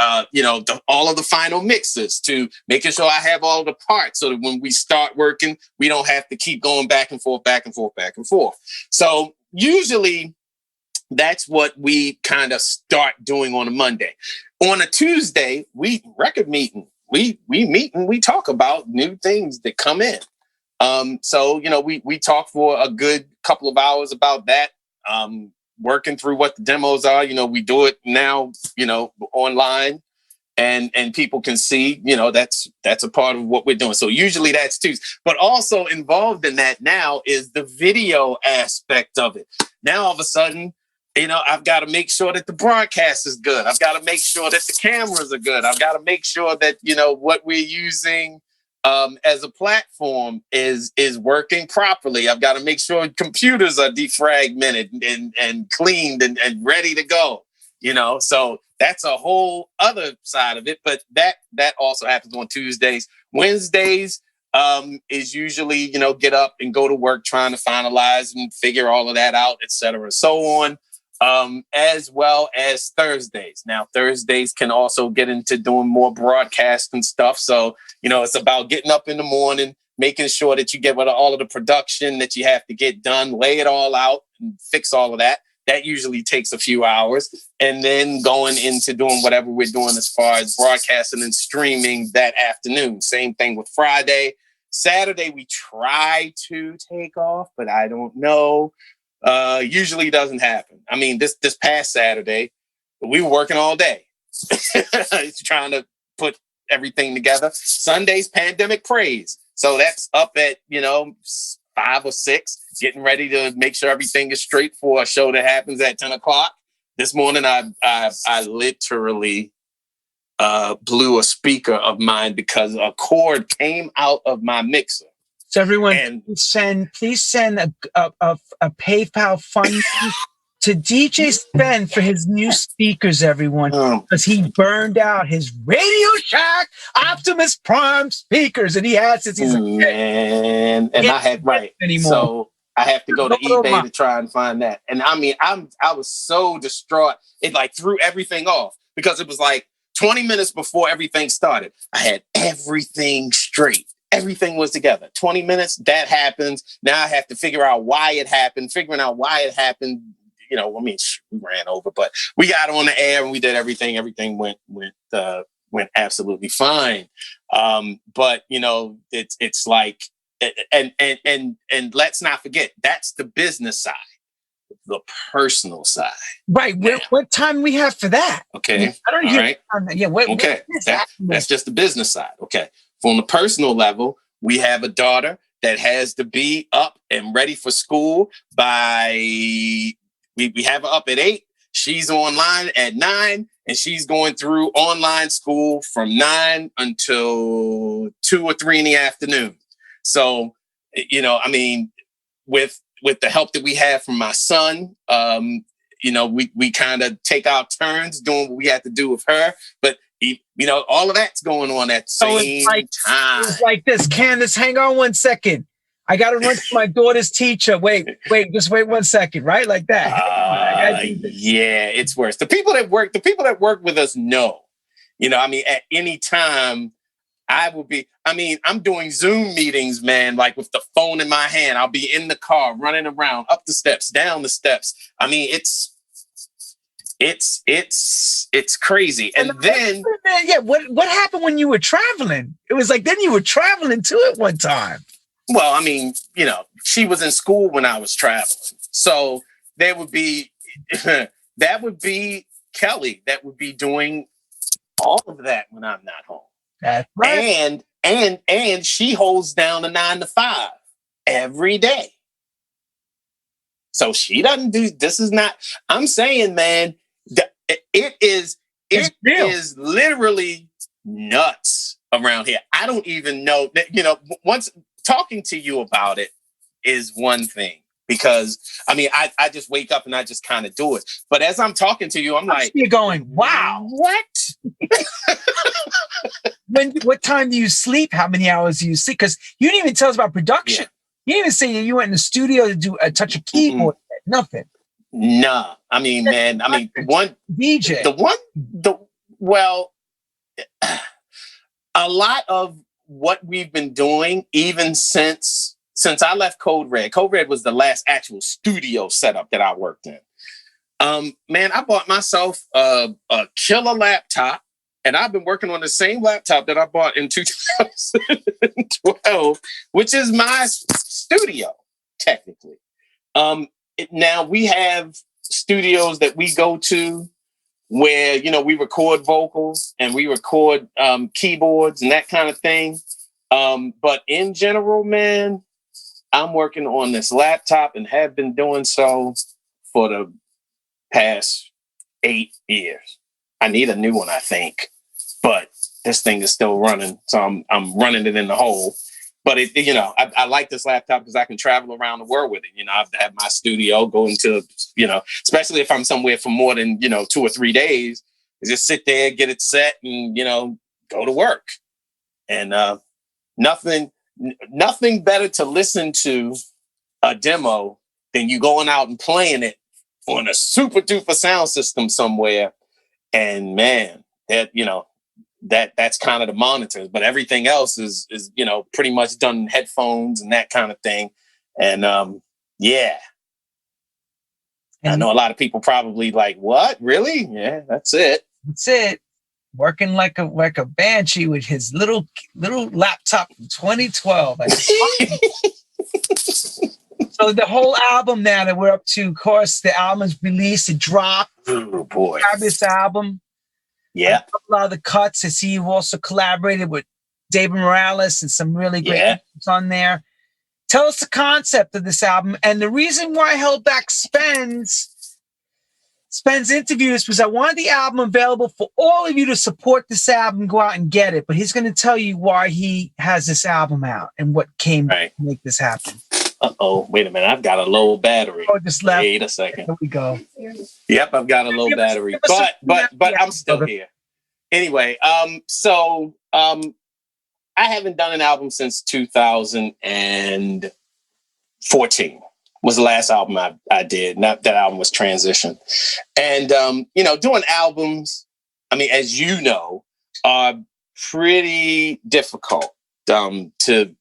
all of the final mixes, to making sure I have all the parts, so that when we start working, we don't have to keep going back and forth. So usually that's what we kind of start doing on a Monday. On a Tuesday, we record meeting. we meet and we talk about new things that come in. So, you know, we talk for a good couple of hours about that, working through what the demos are. You know, we do it now, you know, online and people can see, you know, that's a part of what we're doing. So usually that's Tuesday, but also involved in that now is the video aspect of it. Now, all of a sudden, you know, I've got to make sure that the broadcast is good. I've got to make sure that the cameras are good. I've got to make sure that, you know, what we're using as a platform is working properly. I've got to make sure computers are defragmented and cleaned and ready to go, you know. So that's a whole other side of it. But that also happens on Tuesdays. Wednesdays is usually, you know, get up and go to work trying to finalize and figure all of that out, et cetera, so on. As well as Thursdays. Now, Thursdays can also get into doing more broadcast and stuff. So, you know, it's about getting up in the morning, making sure that you get all of the production that you have to get done, lay it all out and fix all of that. That usually takes a few hours. And then going into doing whatever we're doing as far as broadcasting and streaming that afternoon. Same thing with Friday. Saturday, we try to take off, but I don't know. Usually doesn't happen. I mean, this past Saturday, we were working all day trying to put everything together. Sunday's pandemic praise. So that's up at, you know, 5 or 6, getting ready to make sure everything is straight for a show that happens at 10 o'clock. This morning, I literally blew a speaker of mine because a cord came out of my mixer. So everyone, please send a PayPal fund to DJ Spen for his new speakers, everyone, because he burned out his Radio Shack Optimus Prime speakers, and he has it. He's like, man, and I had anymore. So I have to go to eBay to try and find that. And I mean, I was so distraught. It like threw everything off because it was like 20 minutes before everything started. I had everything straight. Everything was together. 20 minutes, that happens. Now I have to figure out why it happened. Figuring out why it happened, you know, I mean, we ran over, but we got on the air and we did everything. Everything went absolutely fine. But you know, it's like, and let's not forget, that's the business side, the personal side. Right. What time we have for that? Okay. I don't hear. Right. Yeah. Okay. That's just the business side. Okay. On the personal level, we have a daughter that has to be up and ready for school by, we have her up at 8. She's online at 9, and she's going through online school from 9 until 2 or 3 in the afternoon. So, you know, I mean, with the help that we have from my son, you know, we kind of take our turns doing what we have to do with her, but you know, all of that's going on at the same time. It's like this. Candace, hang on 1 second. I got to run to my daughter's teacher. Wait, just wait 1 second, right? Like that. Yeah, it's worse. The people that work with us know, you know, I mean, at any time I'm doing Zoom meetings, man, like with the phone in my hand. I'll be in the car, running around, up the steps, down the steps. I mean, it's crazy. And then what happened when you were traveling? It was like then you were traveling too at one time. Well, I mean, you know, she was in school when I was traveling. So there would be that would be Kelly that would be doing all of that when I'm not home. That's right. And she holds down the 9 to 5 every day. So she doesn't do this is not I'm saying, man, it is literally nuts around here. I don't even know that, you know, once talking to you about it is one thing, because I mean, I just wake up and I just kind of do it. But as I'm talking to you, I'm like, you're going, wow, what? What time do you sleep? How many hours do you sleep? Because you didn't even tell us about production. Yeah. You didn't even say you went in the studio to do touch a keyboard. Mm-hmm. Nothing. Nah, I mean, man, one DJ, a lot of what we've been doing, even since I left Code Red. Code Red was the last actual studio setup that I worked in. Man, I bought myself a killer laptop And I've been working on the same laptop that I bought in 2012, which is my studio, technically. Now we have studios that we go to where, we record vocals and we record keyboards and that kind of thing. But in general, man, I'm working on this laptop and have been doing so for the past 8 years. I need a new one, I think, but this thing is still running. So I'm running it in the hole. But I like this laptop because I can travel around the world with it. I have my studio, go into, especially if I'm somewhere for more than, 2 or 3 days, just sit there, get it set and, go to work. And nothing better to listen to a demo than you going out and playing it on a super duper sound system somewhere. And man, that's kind of the monitors, but everything else is pretty much done in headphones and that kind of thing. And yeah. And I know a lot of people probably like, what? Really? Yeah, that's it. That's it. Working like a banshee with his little laptop in 2012. So the whole album now that we're up to, of course, the album's released, it dropped. Oh boy. Fabulous album. Yeah. A lot of the cuts. I see you've also collaborated with David Morales and some really great albums on there. Tell us the concept of this album. And the reason why I held back Spen's interviews was I wanted the album available for all of you to support this album, go out and get it. But he's going to tell you why he has this album out and what came to make this happen. Uh-oh, wait a minute. I've got a low battery. Oh, just left. Wait a second. Here we go. Yep, I've got a low battery. But I'm still here. Anyway, so I haven't done an album since 2014 was the last album I did. That album was Transition. And, doing albums, I mean, as you know, are pretty difficult to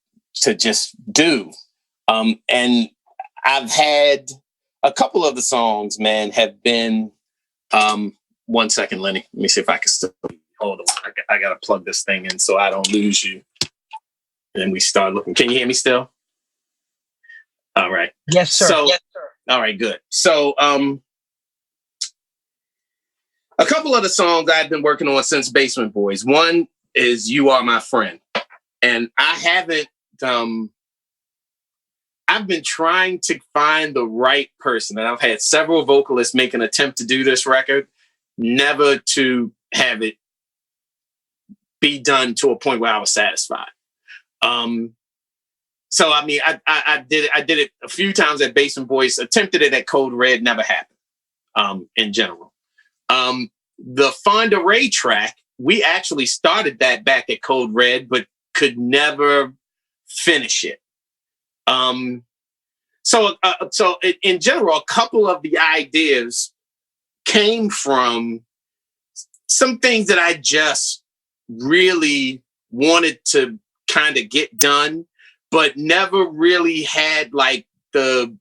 just do. And I've had a couple of the songs, man, have been, 1 second, Lenny. Let me see if I can still, hold on. I got to plug this thing in so I don't lose you. And we start looking. Can you hear me still? All right. Yes, sir. Yes, sir. All right, good. So, a couple of the songs I've been working on since Basement Boys. One is You Are My Friend. And I haven't, I've been trying to find the right person. And I've had several vocalists make an attempt to do this record, never to have it be done to a point where I was satisfied. So, I mean, I did it a few times at Basement Boys, attempted it at Code Red, never happened in general. The Fonda Ray track, we actually started that back at Code Red, but could never finish it. So in general, a couple of the ideas came from some things that I just really wanted to kind of get done, but never really had like the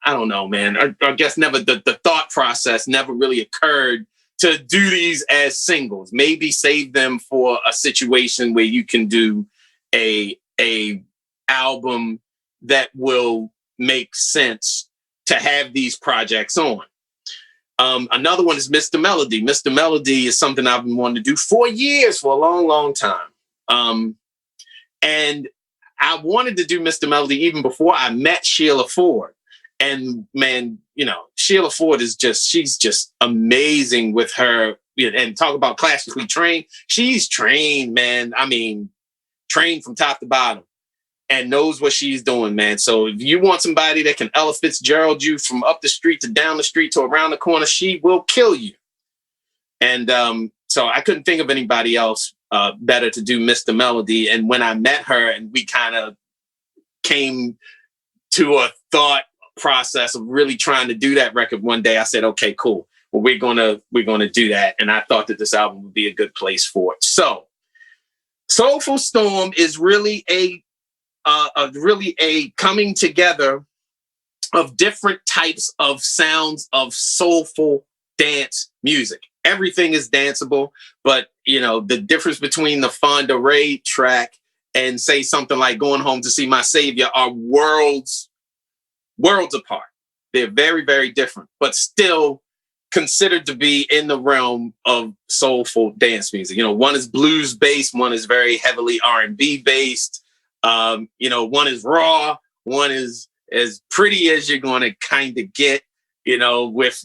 I don't know, man. I guess never the thought process never really occurred to do these as singles. Maybe save them for a situation where you can do a album that will make sense to have these projects on. Another one is Mr. Melody. Mr. Melody is something I've been wanting to do for years, for a long, long time. And I wanted to do Mr. Melody even before I met Sheila Ford. And man, Sheila Ford she's just amazing with her, and talk about classically trained. She's trained, man. I mean, trained from top to bottom and knows what she's doing, man. So if you want somebody that can Ella Fitzgerald you from up the street to down the street to around the corner, she will kill you. And so I couldn't think of anybody else better to do Mr. Melody. And when I met her and we kind of came to a thought process of really trying to do that record one day, I said, okay, cool. Well, we're gonna do that. And I thought that this album would be a good place for it. So Soulful Storm is really a coming together of different types of sounds of soulful dance music. everything is danceable, but the difference between the Fonda Raid track and say something like Going Home to See My Savior are worlds apart. They're very, very different, but still considered to be in the realm of soulful dance music. One is blues based, one is very heavily R&B based. One is raw, one is as pretty as you're going to kind of get, with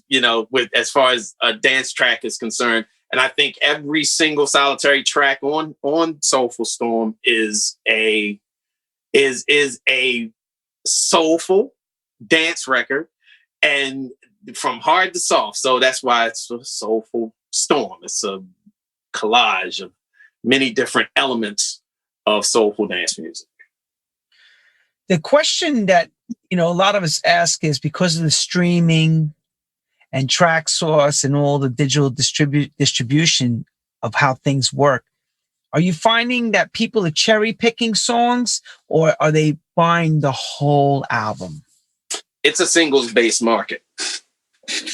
as far as a dance track is concerned. And I think every single solitary track on Soulful Storm is a soulful dance record, and from hard to soft. So that's why it's a Soulful Storm. It's a collage of many different elements of soulful dance music. The question that a lot of us ask is, because of the streaming and track source and all the digital distribution of how things work, are you finding that people are cherry picking songs, or are they buying the whole album? It's a singles based market.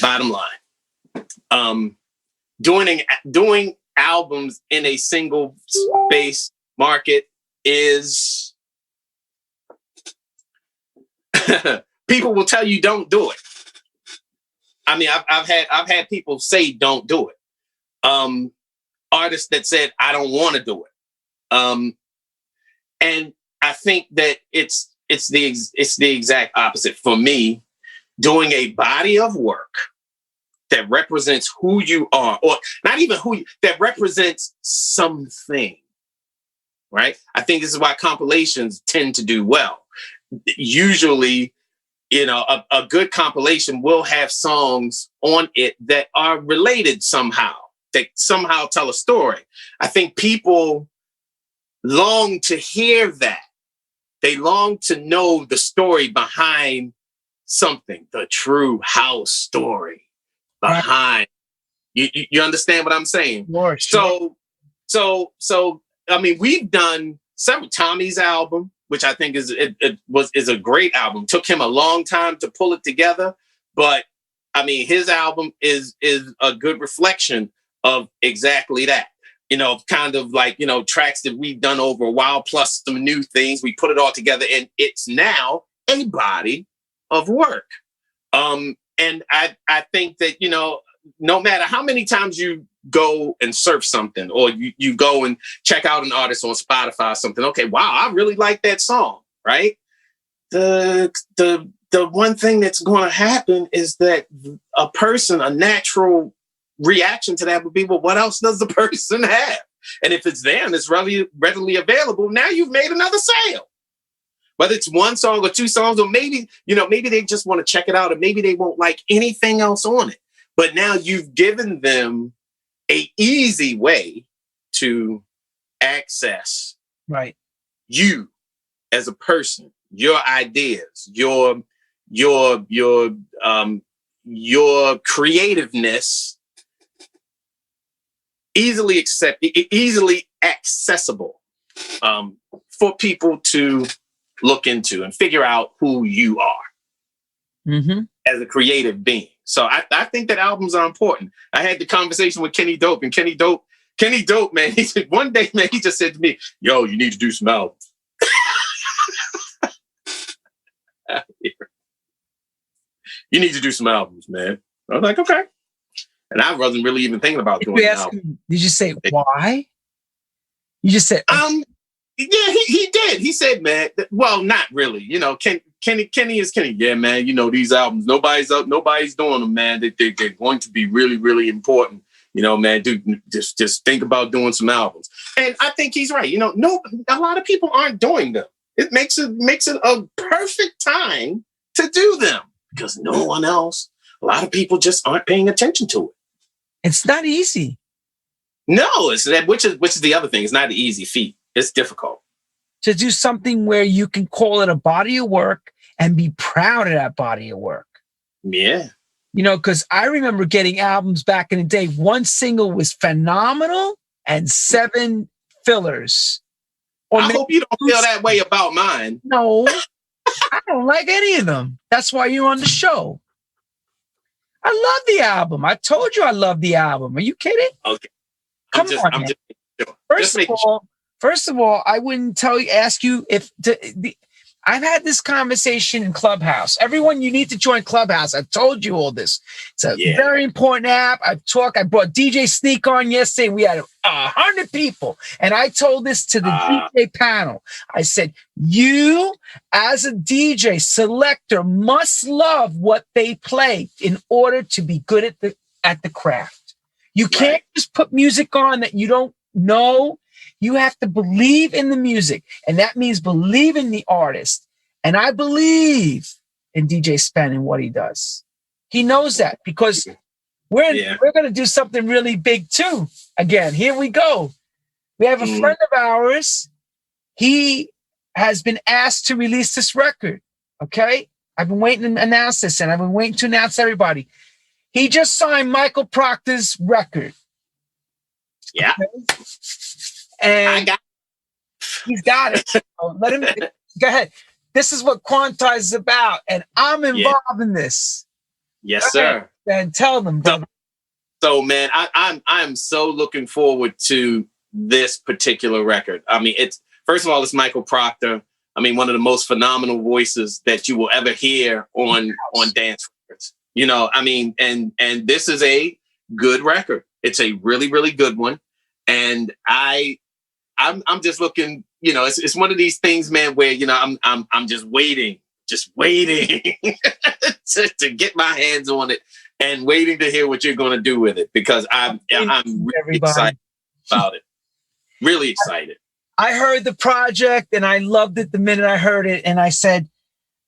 Bottom line, doing albums in a single based market is people will tell you don't do it. I mean, I've had people say don't do it. Artists that said I don't want to do it. And I think that it's the exact opposite for me. Doing a body of work that represents who you are, or not even that represents something, right? I think this is why compilations tend to do well. Usually, a good compilation will have songs on it that are related somehow, that somehow tell a story. I think people long to hear that. They long to know the story behind something, the true house story behind. You understand what I'm saying? Sure. So I mean, we've done several. Tommy's album, which I think is a great album. Took him a long time to pull it together, but I mean, his album is a good reflection of exactly that. Kind of like, tracks that we've done over a while, plus some new things. We put it all together, and it's now a body of work. And I think that, no matter how many times you go and surf something, or you go and check out an artist on Spotify or something, okay, wow, I really like that song, right? The one thing that's going to happen is that a natural reaction to that would be, well, what else does the person have? And if it's there and it's readily available, now you've made another sale. Whether it's one song or two songs, or maybe they just want to check it out, and maybe they won't like anything else on it. But now you've given them an easy way to access you as a person, your ideas, your creativeness, easily accessible for people to look into and figure out who you are as a creative being. So I think that albums are important. I had the conversation with Kenny Dope, and Kenny Dope, man, he said one day, man, he just said to me, yo, you need to do some albums. You need to do some albums, man. I was like, okay. And I wasn't really even thinking about doing an album. Did you say why? You just said, yeah, he did. He said, man, well, not really. Kenny is Kenny. Yeah, man, these albums, nobody's doing them, man. They're going to be really, really important. Man, dude, just think about doing some albums. And I think he's right. A lot of people aren't doing them. It makes it a perfect time to do them, because no one else, a lot of people just aren't paying attention to it. It's not easy. No, it's that, which is the other thing. It's not an easy feat. It's difficult to do something where you can call it a body of work and be proud of that body of work. Yeah. Because I remember getting albums back in the day. One single was phenomenal and 7 fillers. I hope you don't feel that way about mine. No, I don't like any of them. That's why you're on the show. I love the album. I told you I love the album. Are you kidding? Okay. I'm just making sure. First of all, I wouldn't ask you if I've had this conversation in Clubhouse. Everyone, you need to join Clubhouse. I've told you all this. It's a very important app. I brought DJ Sneak on yesterday. We had 100 people. And I told this to the DJ panel. I said, you as a DJ selector must love what they play in order to be good at the craft. You can't just put music on that you don't know. You have to believe in the music, and that means believe in the artist. And I believe in DJ Spen and what he does. He knows that because we're going to do something really big too. Again, here we go. We have a friend of ours. He has been asked to release this record. Okay, I've been waiting to announce this, and I've been waiting to announce everybody. He just signed Michael Proctor's record. Yeah. Okay? And he's got it. So let him go ahead. This is what Quantize is about, and I'm involved in this. Yes, sir. And tell them, brother. So man, I'm so looking forward to this particular record. I mean, first of all, it's Michael Proctor. I mean, one of the most phenomenal voices that you will ever hear on dance records. You know, I mean, and this is a good record. It's a really, really good one, and I'm just looking, you know, it's one of these things, man, where, you know, I'm just waiting to get my hands on it and waiting to hear what you're going to do with it, because I'm really excited about it. Really excited. I heard the project and I loved it the minute I heard it. And I said,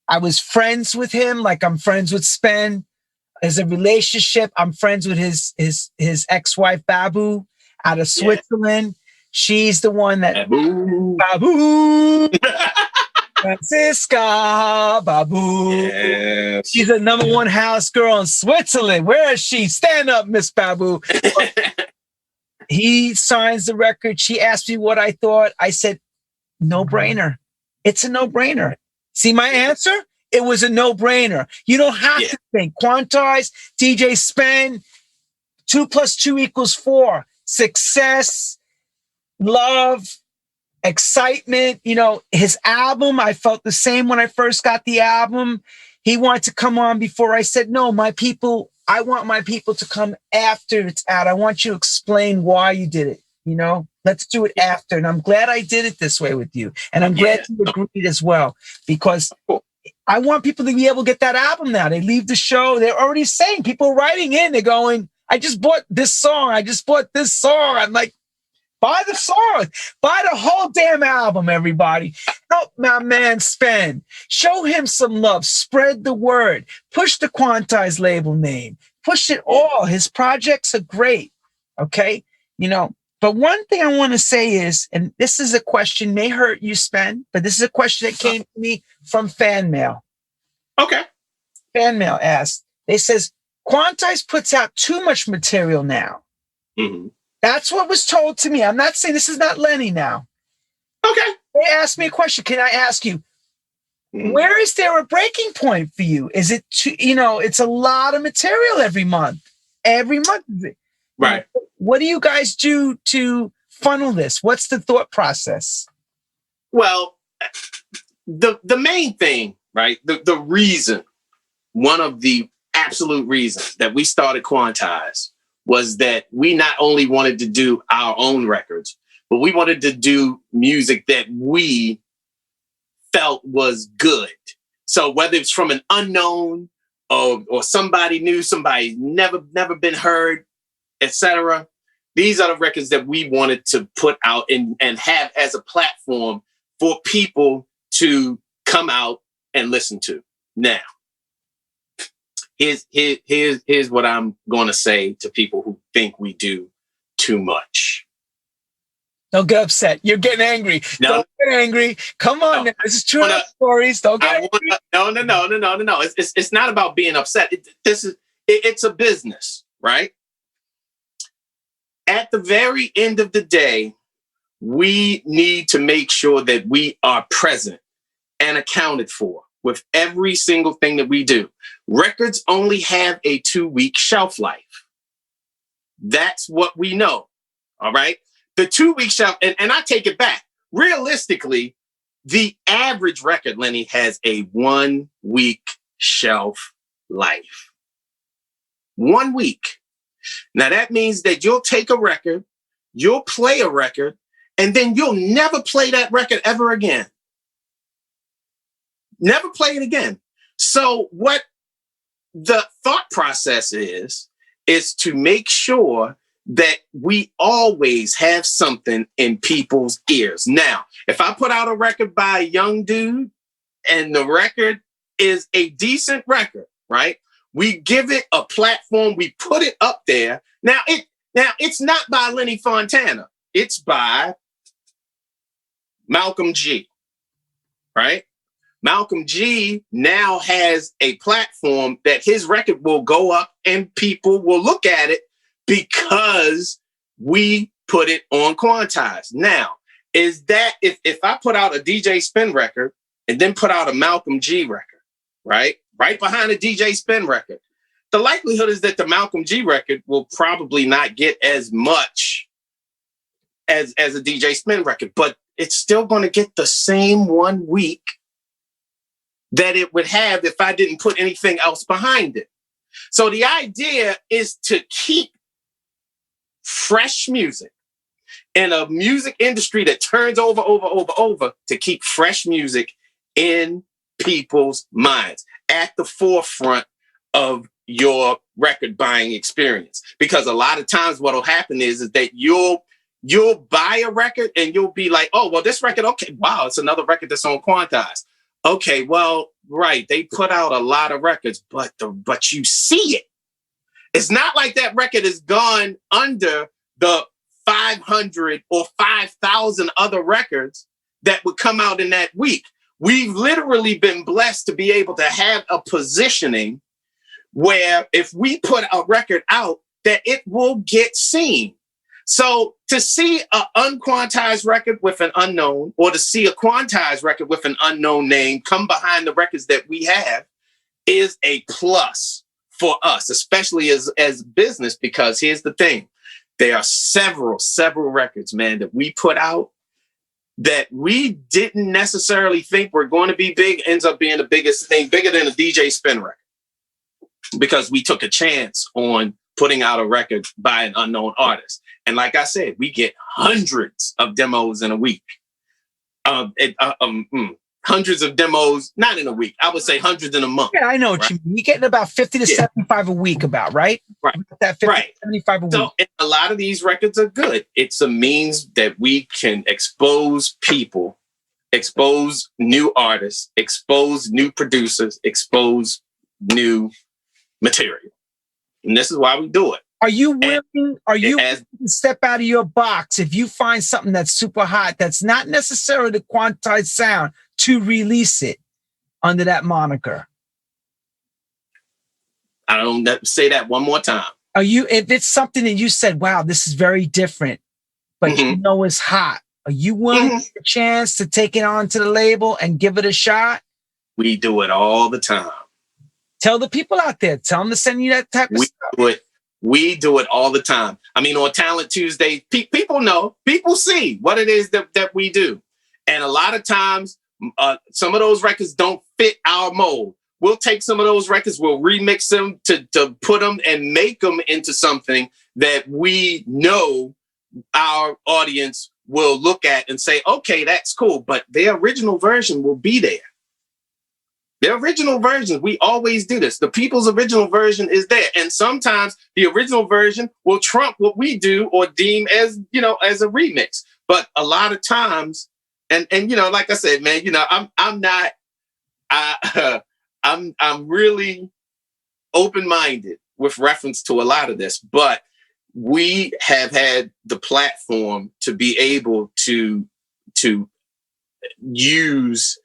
I was friends with him. Like I'm friends with Spen. As a relationship, I'm friends with his ex-wife, Babu, out of Switzerland. She's the one that Babu Francisca Babu. Yeah. She's a #1 house girl in Switzerland. Where is she? Stand up, Miss Babu. He signs the record. She asked me what I thought. I said, no brainer. It's a no brainer. See my answer? It was a no brainer. You don't have to think. Quantize, DJ Spen, 2 + 2 = 4. Success, love, excitement. You know, his album, I felt the same when I first got the album. He wanted to come on before. I said, no, I want my people to come after it's out. I want you to explain why you did it. You know, let's do it after. And I'm glad I did it this way with you. And I'm glad you agreed as well, because I want people to be able to get that album now. They leave the show. They're already saying, people writing in, they're going, I just bought this song. I just bought this song. I'm like, buy the song. Buy the whole damn album, everybody. Help my man Spen. Show him some love. Spread the word. Push the Quantize label name. Push it all. His projects are great. Okay? You know, but one thing I want to say is, and this is a question, may hurt you, Spen, but this is a question that came to me from fan mail. Okay. Fan mail asked, they says, Quantize puts out too much material now. Mm-hmm. That's what was told to me. I'm not saying this is not Lenny now. Okay. They asked me a question. Can I ask you, where is there a breaking point for you? Is it, it's a lot of material every month. Every month. Right. What do you guys do to funnel this? What's the thought process? Well, the main thing, right? The reason, one of the absolute reasons that we started Quantize was that we not only wanted to do our own records, but we wanted to do music that we felt was good. So whether it's from an unknown or somebody new, somebody never been heard, etc., these are the records that we wanted to put out and have as a platform for people to come out and listen to. Now, here's what I'm going to say to people who think we do too much. Don't get upset. You're getting angry. No. Don't get angry. Come on. No. This is true stories. Don't get angry. No. It's not about being upset. It's a business, right? At the very end of the day, we need to make sure that we are present and accounted for with every single thing that we do. Records only have a 2-week shelf life. That's what we know. All right. The 2-week shelf, and I take it back. Realistically, the average record, Lenny, has a 1-week shelf life. 1 week. Now that means that you'll take a record, you'll play a record, and then you'll never play that record ever again. Never play it again. So what the thought process is to make sure that we always have something in people's ears. Now, if I put out a record by a young dude and the record is a decent record, right? We give it a platform, we put it up there. Now it's not by Lenny Fontana. It's by Malcolm G, right? Malcolm G now has a platform that his record will go up and people will look at it because we put it on Quantize. Now, is that if I put out a DJ Spen record and then put out a Malcolm G record, right? Right behind a DJ Spen record, the likelihood is that the Malcolm G record will probably not get as much as a DJ Spen record, but it's still going to get the same 1 week that it would have if I didn't put anything else behind it. So the idea is to keep fresh music in a music industry that turns over, to keep fresh music in people's minds at the forefront of your record buying experience. Because a lot of times what will happen is that you'll buy a record and you'll be like, oh, well, this record, okay, wow, it's another record that's on Quantize. Okay, well, right, they put out a lot of records, but you see it. It's not like that record is gone under the 500 or 5,000 other records that would come out in that week. We've literally been blessed to be able to have a positioning where if we put a record out, that it will get seen. So to see an unquantized record with an unknown, or to see a quantized record with an unknown name come behind the records that we have, is a plus for us, especially as business, because here's the thing. There are several records, man, that we put out that we didn't necessarily think were going to be big, ends up being the biggest thing, bigger than a DJ Spen record, because we took a chance on putting out a record by an unknown artist. And like I said, we get hundreds of demos in a week. Hundreds of demos, not in a week. I would say hundreds in a month. Yeah, I know what you mean. You're getting about 50 to 75 a week about, right? Right. That 50 to 75 a week. So a lot of these records are good. It's a means that we can expose people, expose new artists, expose new producers, expose new material. And this is why we do it. Are you willing to step out of your box if you find something that's super hot, that's not necessarily the quantized sound, to release it under that moniker? I don't say that one more time. If it's something that you said, wow, this is very different, but you know it's hot, are you willing to take a chance to take it onto the label and give it a shot? We do it all the time. Tell the people out there, tell them to send you that type of stuff. We do it all the time. I mean, on Talent Tuesday, people know, people see what it is that we do. And a lot of times, some of those records don't fit our mold. We'll take some of those records, we'll remix them to put them and make them into something that we know our audience will look at and say, okay, that's cool. But the original version will be there. The original version, we always do this. The people's original version is there. And sometimes the original version will trump what we do or deem as, as a remix. But a lot of times, and like I said, man, I'm really open-minded with reference to a lot of this, but we have had the platform to be able to use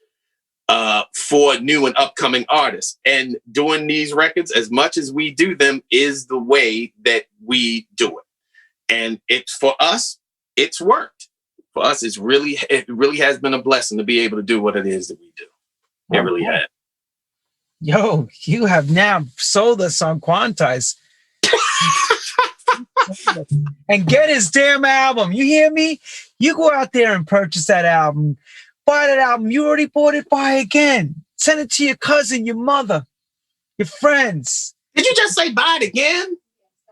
for new and upcoming artists. And doing these records, as much as we do them, is the way that we do it. And for us, it's worked. For us, it really has been a blessing to be able to do what it is that we do. It really has. Yo, you have now sold us on Quantize. And get his damn album. You hear me? You go out there and purchase that album. Buy that album. You already bought it. Buy again. Send it to your cousin, your mother, your friends. Did you just say buy it again?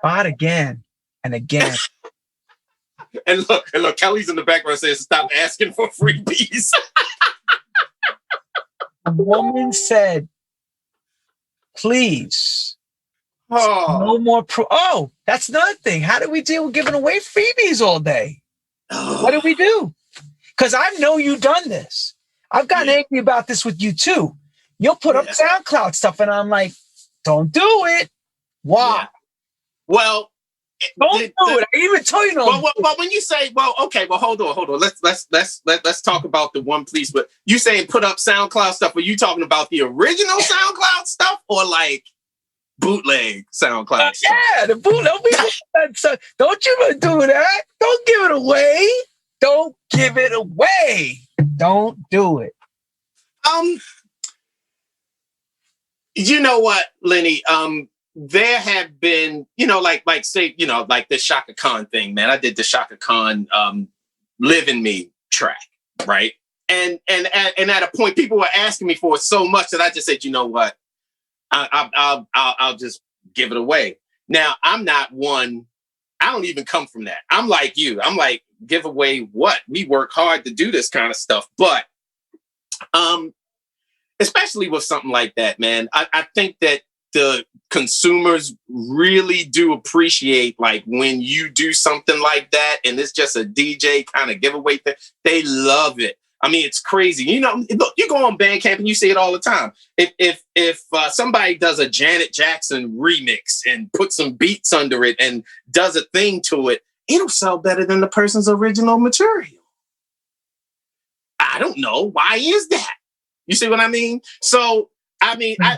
Buy it again and again. And look, Kelly's in the background saying, stop asking for freebies. The woman said, please. No more Oh, that's another thing. How do we deal with giving away freebies all day? What do we do? Because I know you've done this. I've gotten angry about this with you too. You'll put up SoundCloud stuff and I'm like, don't do it. Why? Yeah. Well, don't do it. I even tell you no. Well, when you say, okay, hold on. Let's talk about the one, please. But you saying put up SoundCloud stuff? Are you talking about the original SoundCloud stuff or like bootleg SoundCloud stuff? Yeah, the bootleg. Don't you do that. Don't give it away. Don't give it away. Don't do it. You know what, Lenny? There have been, like the Shaka Khan thing, man. I did the Shaka Khan Live in Me track, right? And at a point, people were asking me for it so much that I just said, you know what? I'll just give it away. Now, I'm not one. I don't even come from that. I'm like you. I'm like, give away what? We work hard to do this kind of stuff, but especially with something like that, man. I think that the consumers really do appreciate like when you do something like that and it's just a DJ kind of giveaway thing. They love it. I mean, it's crazy. Look, you go on Bandcamp and you see it all the time. If somebody does a Janet Jackson remix and puts some beats under it and does a thing to it, it'll sell better than the person's original material. I don't know. Why is that? You see what I mean? So, I mean, I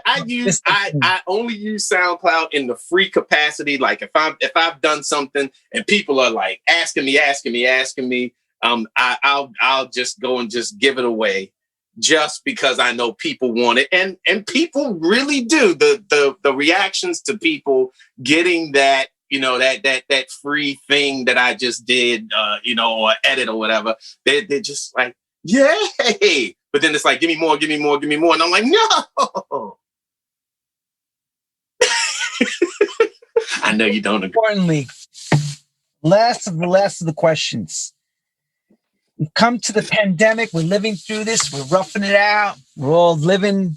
only use SoundCloud in the free capacity. Like if I've done something and people are like asking me, I'll just go and just give it away just because I know people want it. And people really do. The reactions to people getting that, that free thing that I just did, or edit or whatever, they're just like, yay. But then it's like, give me more. And I'm like, no. I know you don't agree. Importantly, last of the questions. We've come to the pandemic. We're living through this. We're roughing it out. We're all living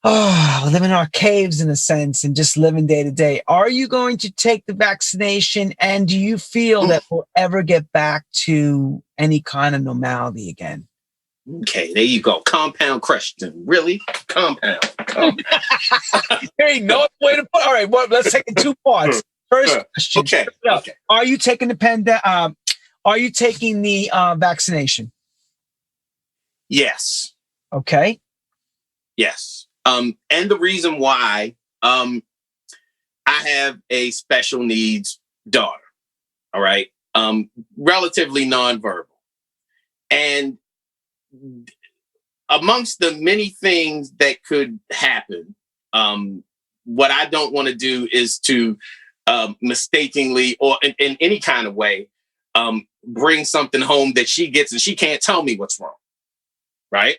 our caves in a sense and just living day to day. Are you going to take the vaccination? And do you feel that we'll ever get back to any kind of normality again? Okay, there you go. Compound question. Really? Compound. There ain't no way to put. All right, well, let's take it in two parts. First question. Okay. Are you taking the Are you taking the vaccination? Yes. Okay. Yes. And the reason why, I have a special needs daughter. All right. Relatively nonverbal. And amongst the many things that could happen, what I don't want to do is to mistakenly or in any kind of way bring something home that she gets and she can't tell me what's wrong. Right?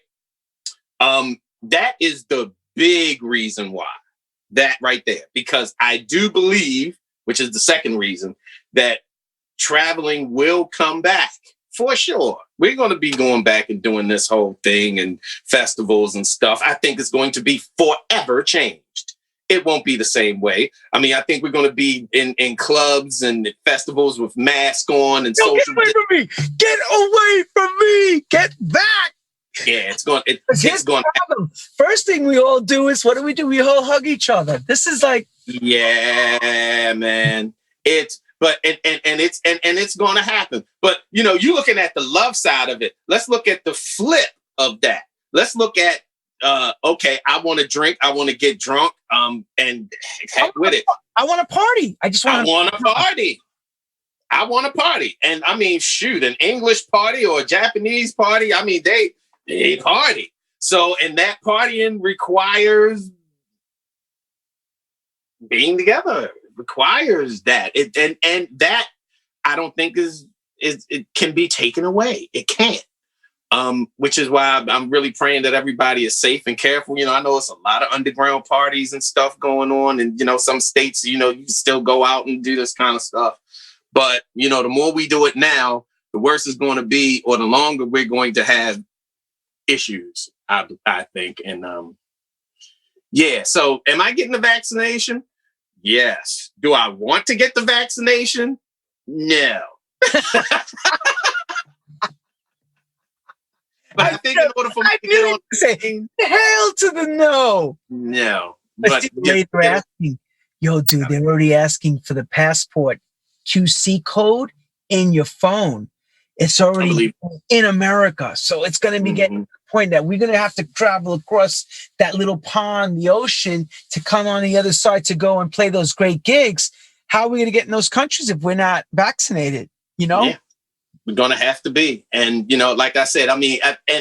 That is the big reason why. That right there. Because I do believe, which is the second reason, that traveling will come back. For sure. We're going to be going back and doing this whole thing and festivals and stuff. I think it's going to be forever changed. It won't be the same way. I mean, I think we're going to be in clubs and festivals with masks on and social. Get away from me! Get away from me! Get back! Yeah, it's going to happen. First thing we all do is, what do? We all hug each other. This is like... Yeah, man. It's going to happen. But, you looking at the love side of it. Let's look at the flip of that. Let's look at, okay, I want to drink. I want to get drunk. And heck with it. I want to party. I want to party. I want to party. And I mean, shoot, an English party or a Japanese party. I mean, they party. So, and that partying requires being together. Requires that. And that I don't think is it can be taken away. It can't. Which is why I'm really praying that everybody is safe and careful. You know, I know it's a lot of underground parties and stuff going on, and you know, some states, you know, you can still go out and do this kind of stuff. But you know, the more we do it now, the worse it's going to be, or the longer we're going to have issues. I think, and yeah. So, am I getting the vaccination? Yes. Do I want to get the vaccination? No. But I think in order for me to get on the say, hell to the no. No. But they're asking, yo, dude, they're already asking for the passport QC code in your phone. It's already in America. So it's going to be getting to the point that we're going to have to travel across that little pond, the ocean, to come on the other side to go and play those great gigs. How are we going to get in those countries if we're not vaccinated? You know? Yeah. We're going to have to be. And, you know, like I said, I mean,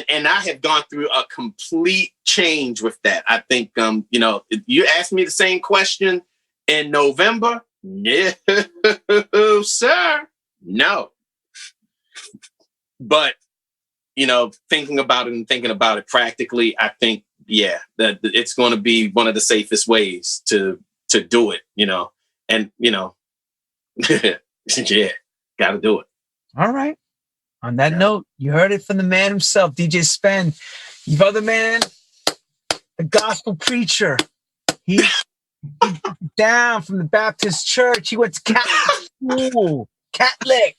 and I have gone through a complete change with that. I think, you know, if you asked me the same question in November, no, sir, no. But, you know, thinking about it practically, I think, yeah, that it's going to be one of the safest ways to do it, you know, and, you know, yeah, got to do it. All right. On that note, you heard it from the man himself, DJ Spen. Your other man, the gospel preacher. He down from the Baptist church. He went to Catholic school. Catholic.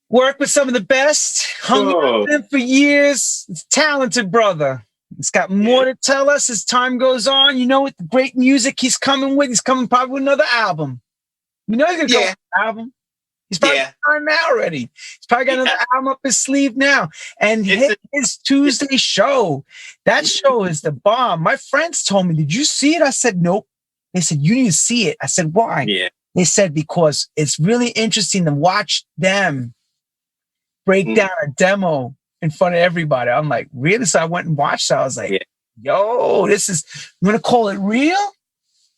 Worked with some of the best. Hung out with them for years. It's a talented brother. He's got more to tell us as time goes on. You know, with the great music he's coming with. He's coming probably with another album. You know he's going to go with an album. He's probably time now already. He's probably got another album up his sleeve now. And his Tuesday show, that show is the bomb. My friends told me, did you see it? I said, nope. They said, you need to see it. I said, why? Yeah. They said, because it's really interesting to watch them break down a demo in front of everybody. I'm like, really? So I went and watched it. I was like, yo, this is, you want to call it real?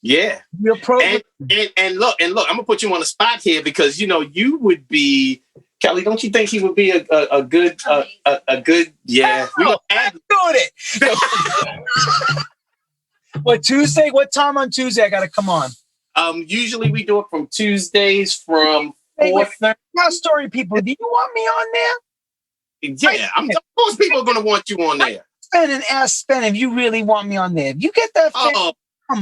Yeah. Real program. And look, I'm gonna put you on the spot here because you know you would be Kelly. Don't you think he would be a good yeah? We gonna do it. What Tuesday? What time on Tuesday? I gotta come on. Usually we do it from Tuesdays from 4:30. Now, story people, do you want me on there? Yeah, of course people are gonna want you on there. Spen and ask Spen if you really want me on there. If you get that, come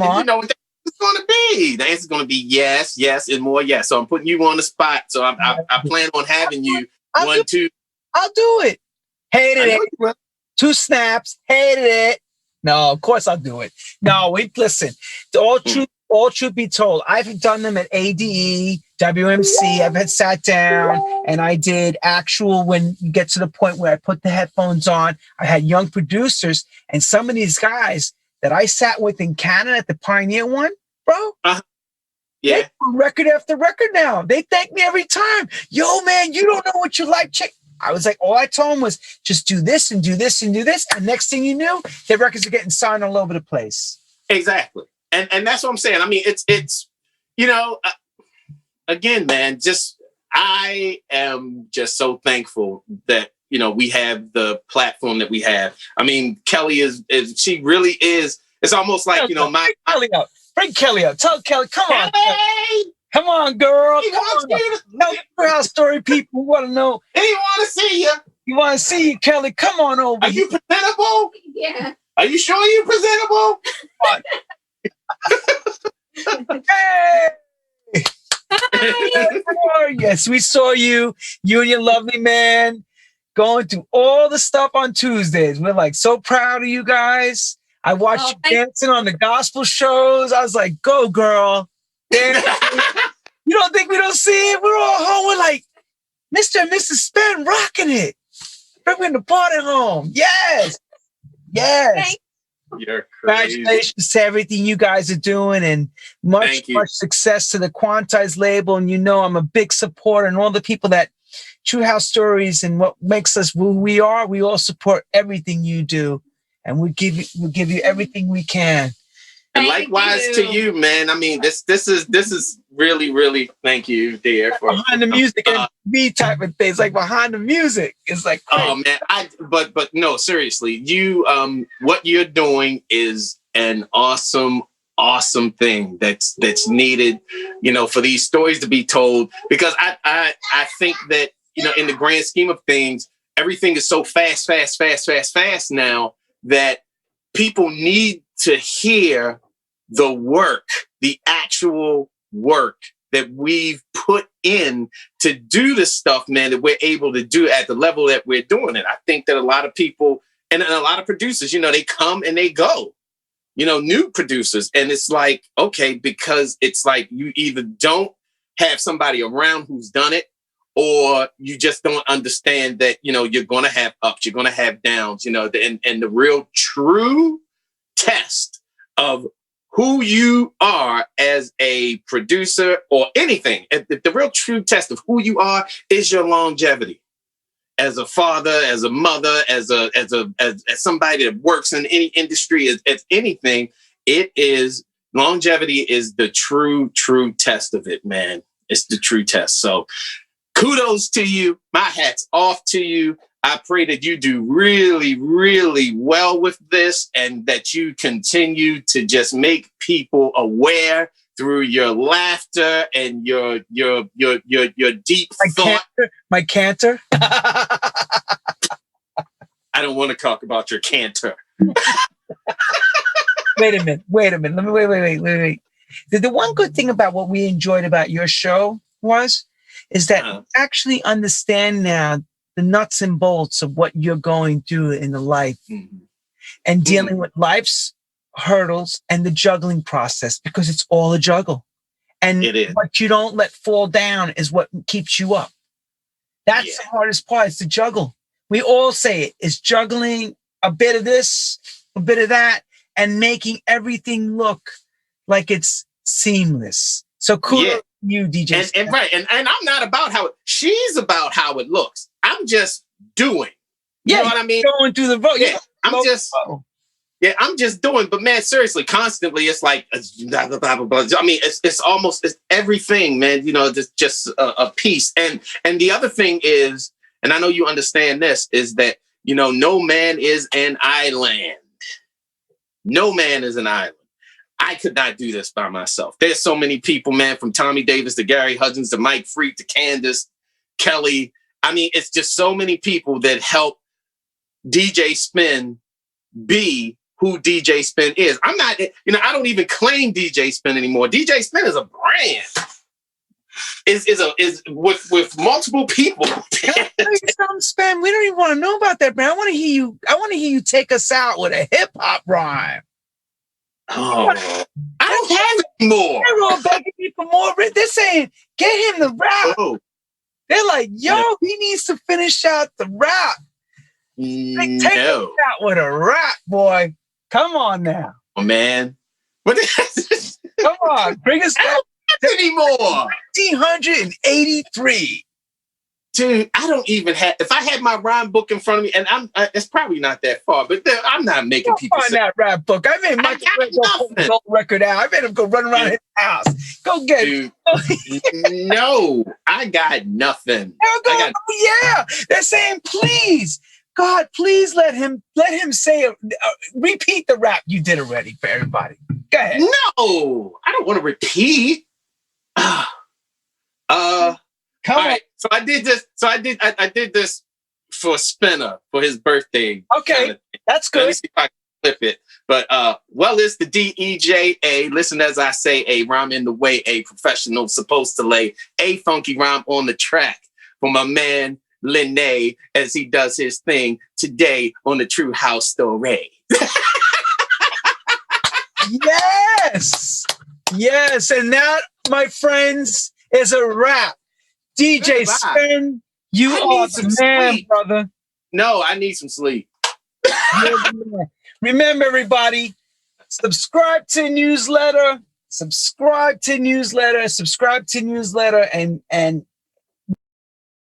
on. You know what it's going to be? The answer's going to be yes, and more yes. So I'm putting you on the spot. So I plan on having you I'll do it. Hated it. 2 snaps. Hated it. No, of course I'll do it. No, wait, listen. All truth be told, I've done them at ADE, WMC. I've had sat down and I did actual when you get to the point where I put the headphones on. I had young producers and some of these guys that I sat with in Canada at the Pioneer one, bro. Yeah. They do record after record now. They thank me every time. Yo, man, you don't know what you like. Check. I was like, all I told them was just do this and do this and do this. And next thing you knew, their records are getting signed all over the place. Exactly. And that's what I'm saying. I mean, it's you know, again, man, I am just so thankful that, you know, we have the platform that we have. I mean, Kelly is she really is. It's almost like, you know, Bring Kelly out. Tell Kelly, come on. Kelly. Come on, girl. Come on. Tell the house story people who want to know. He want to see you. You want to see you, Kelly? Come on over. Are you presentable? Yeah. Are you sure you're presentable? Hey! Yes, we saw you. You and your lovely man going through all the stuff on Tuesdays. We're like so proud of you guys. I watched you dancing on the gospel shows. I was like, go, girl. You don't think we don't see it? We're all home. We're like, Mr. and Mrs. Spen rocking it. Bring the party home. Yes. Yes. You're crazy. Congratulations to everything you guys are doing and much success to the Quantize label. And you know, I'm a big supporter and all the people that True House Stories and what makes us who we are. We all support everything you do, and we'll give you everything we can. And likewise to you, man. I mean, this is really, really, thank you, dear. For behind the music and me type of things, like behind the music. It's like crazy. Oh man, but no, seriously, you what you're doing is an awesome thing that's needed, for these stories to be told, because I think that, in the grand scheme of things, everything is so fast now that people need to hear the work, the actual work that we've put in to do the stuff, man, that we're able to do at the level that we're doing it. I think that a lot of people and a lot of producers, they come and they go, new producers. And it's like, okay, because it's like you either don't have somebody around who's done it, or you just don't understand that, you're going to have ups, you're going to have downs, and the real true test of who you are as a producer or anything. The real true test of who you are is your longevity as a father, as a mother, as somebody that works in any industry, as anything. It is longevity is the true test of it, man. It's the true test. So kudos to you. My hat's off to you. I pray that you do really, really well with this, and that you continue to just make people aware through your laughter and your deep thought. My canter. I don't want to talk about your canter. Wait a minute. Let me wait. The one good thing about what we enjoyed about your show is that you actually understand now the nuts and bolts of what you're going through in the life, and dealing with life's hurdles and the juggling process, because it's all a juggle. And what you don't let fall down is what keeps you up. That's the hardest part, is to juggle. We all say it. It's juggling a bit of this, a bit of that, and making everything look like it's seamless. So kudos to you, DJ. And I'm not about she's about how it looks. I'm just doing. You know what I mean? Going through the vote. Yeah, I'm just doing. But man, seriously, constantly, it's like, blah, blah, blah, blah. I mean, it's almost everything, man. Just a piece. And the other thing is, and I know you understand this, is that no man is an island. No man is an island. I could not do this by myself. There's so many people, man, from Tommy Davis to Gary Hudgens to Mike Freak to Candace, Kelly. I mean, it's just so many people that help DJ Spen be who DJ Spen is. I'm not, I don't even claim DJ Spen anymore. DJ Spen is a brand. Is with multiple people. Can I tell you something, Spen? We don't even want to know about that, man. I want to hear you take us out with a hip hop rhyme. Oh, I don't have any more. They're all begging me for more. They're saying, get him the rap. Oh. They're like, he needs to finish out the rap. Take us out with a rap, boy. Come on now. Oh, man. Come on. Bring us back. Anymore. 1983. Dude, I don't even have. If I had my rhyme book in front of me, and it's probably not that far, but I'm not making people find that rap book. I made Michael go put his old record out. I made him go run around his house. Go get it. No, I got nothing. They're saying, please, God, please let him say repeat the rap you did already for everybody. Go ahead. No, I don't want to repeat. Come on. Right, so I did this. So I did this for Spinner for his birthday. Okay, that's good. Let me see if I can flip it. But it's the DEJA. Listen as I say, a rhyme in the way a professional supposed to lay a funky rhyme on the track for my man Lenny as he does his thing today on the True House Story. Yes, and that, my friends, is a wrap. DJ Spen, you are the man, sleep. Brother. No, I need some sleep. Remember, everybody, subscribe to newsletter, and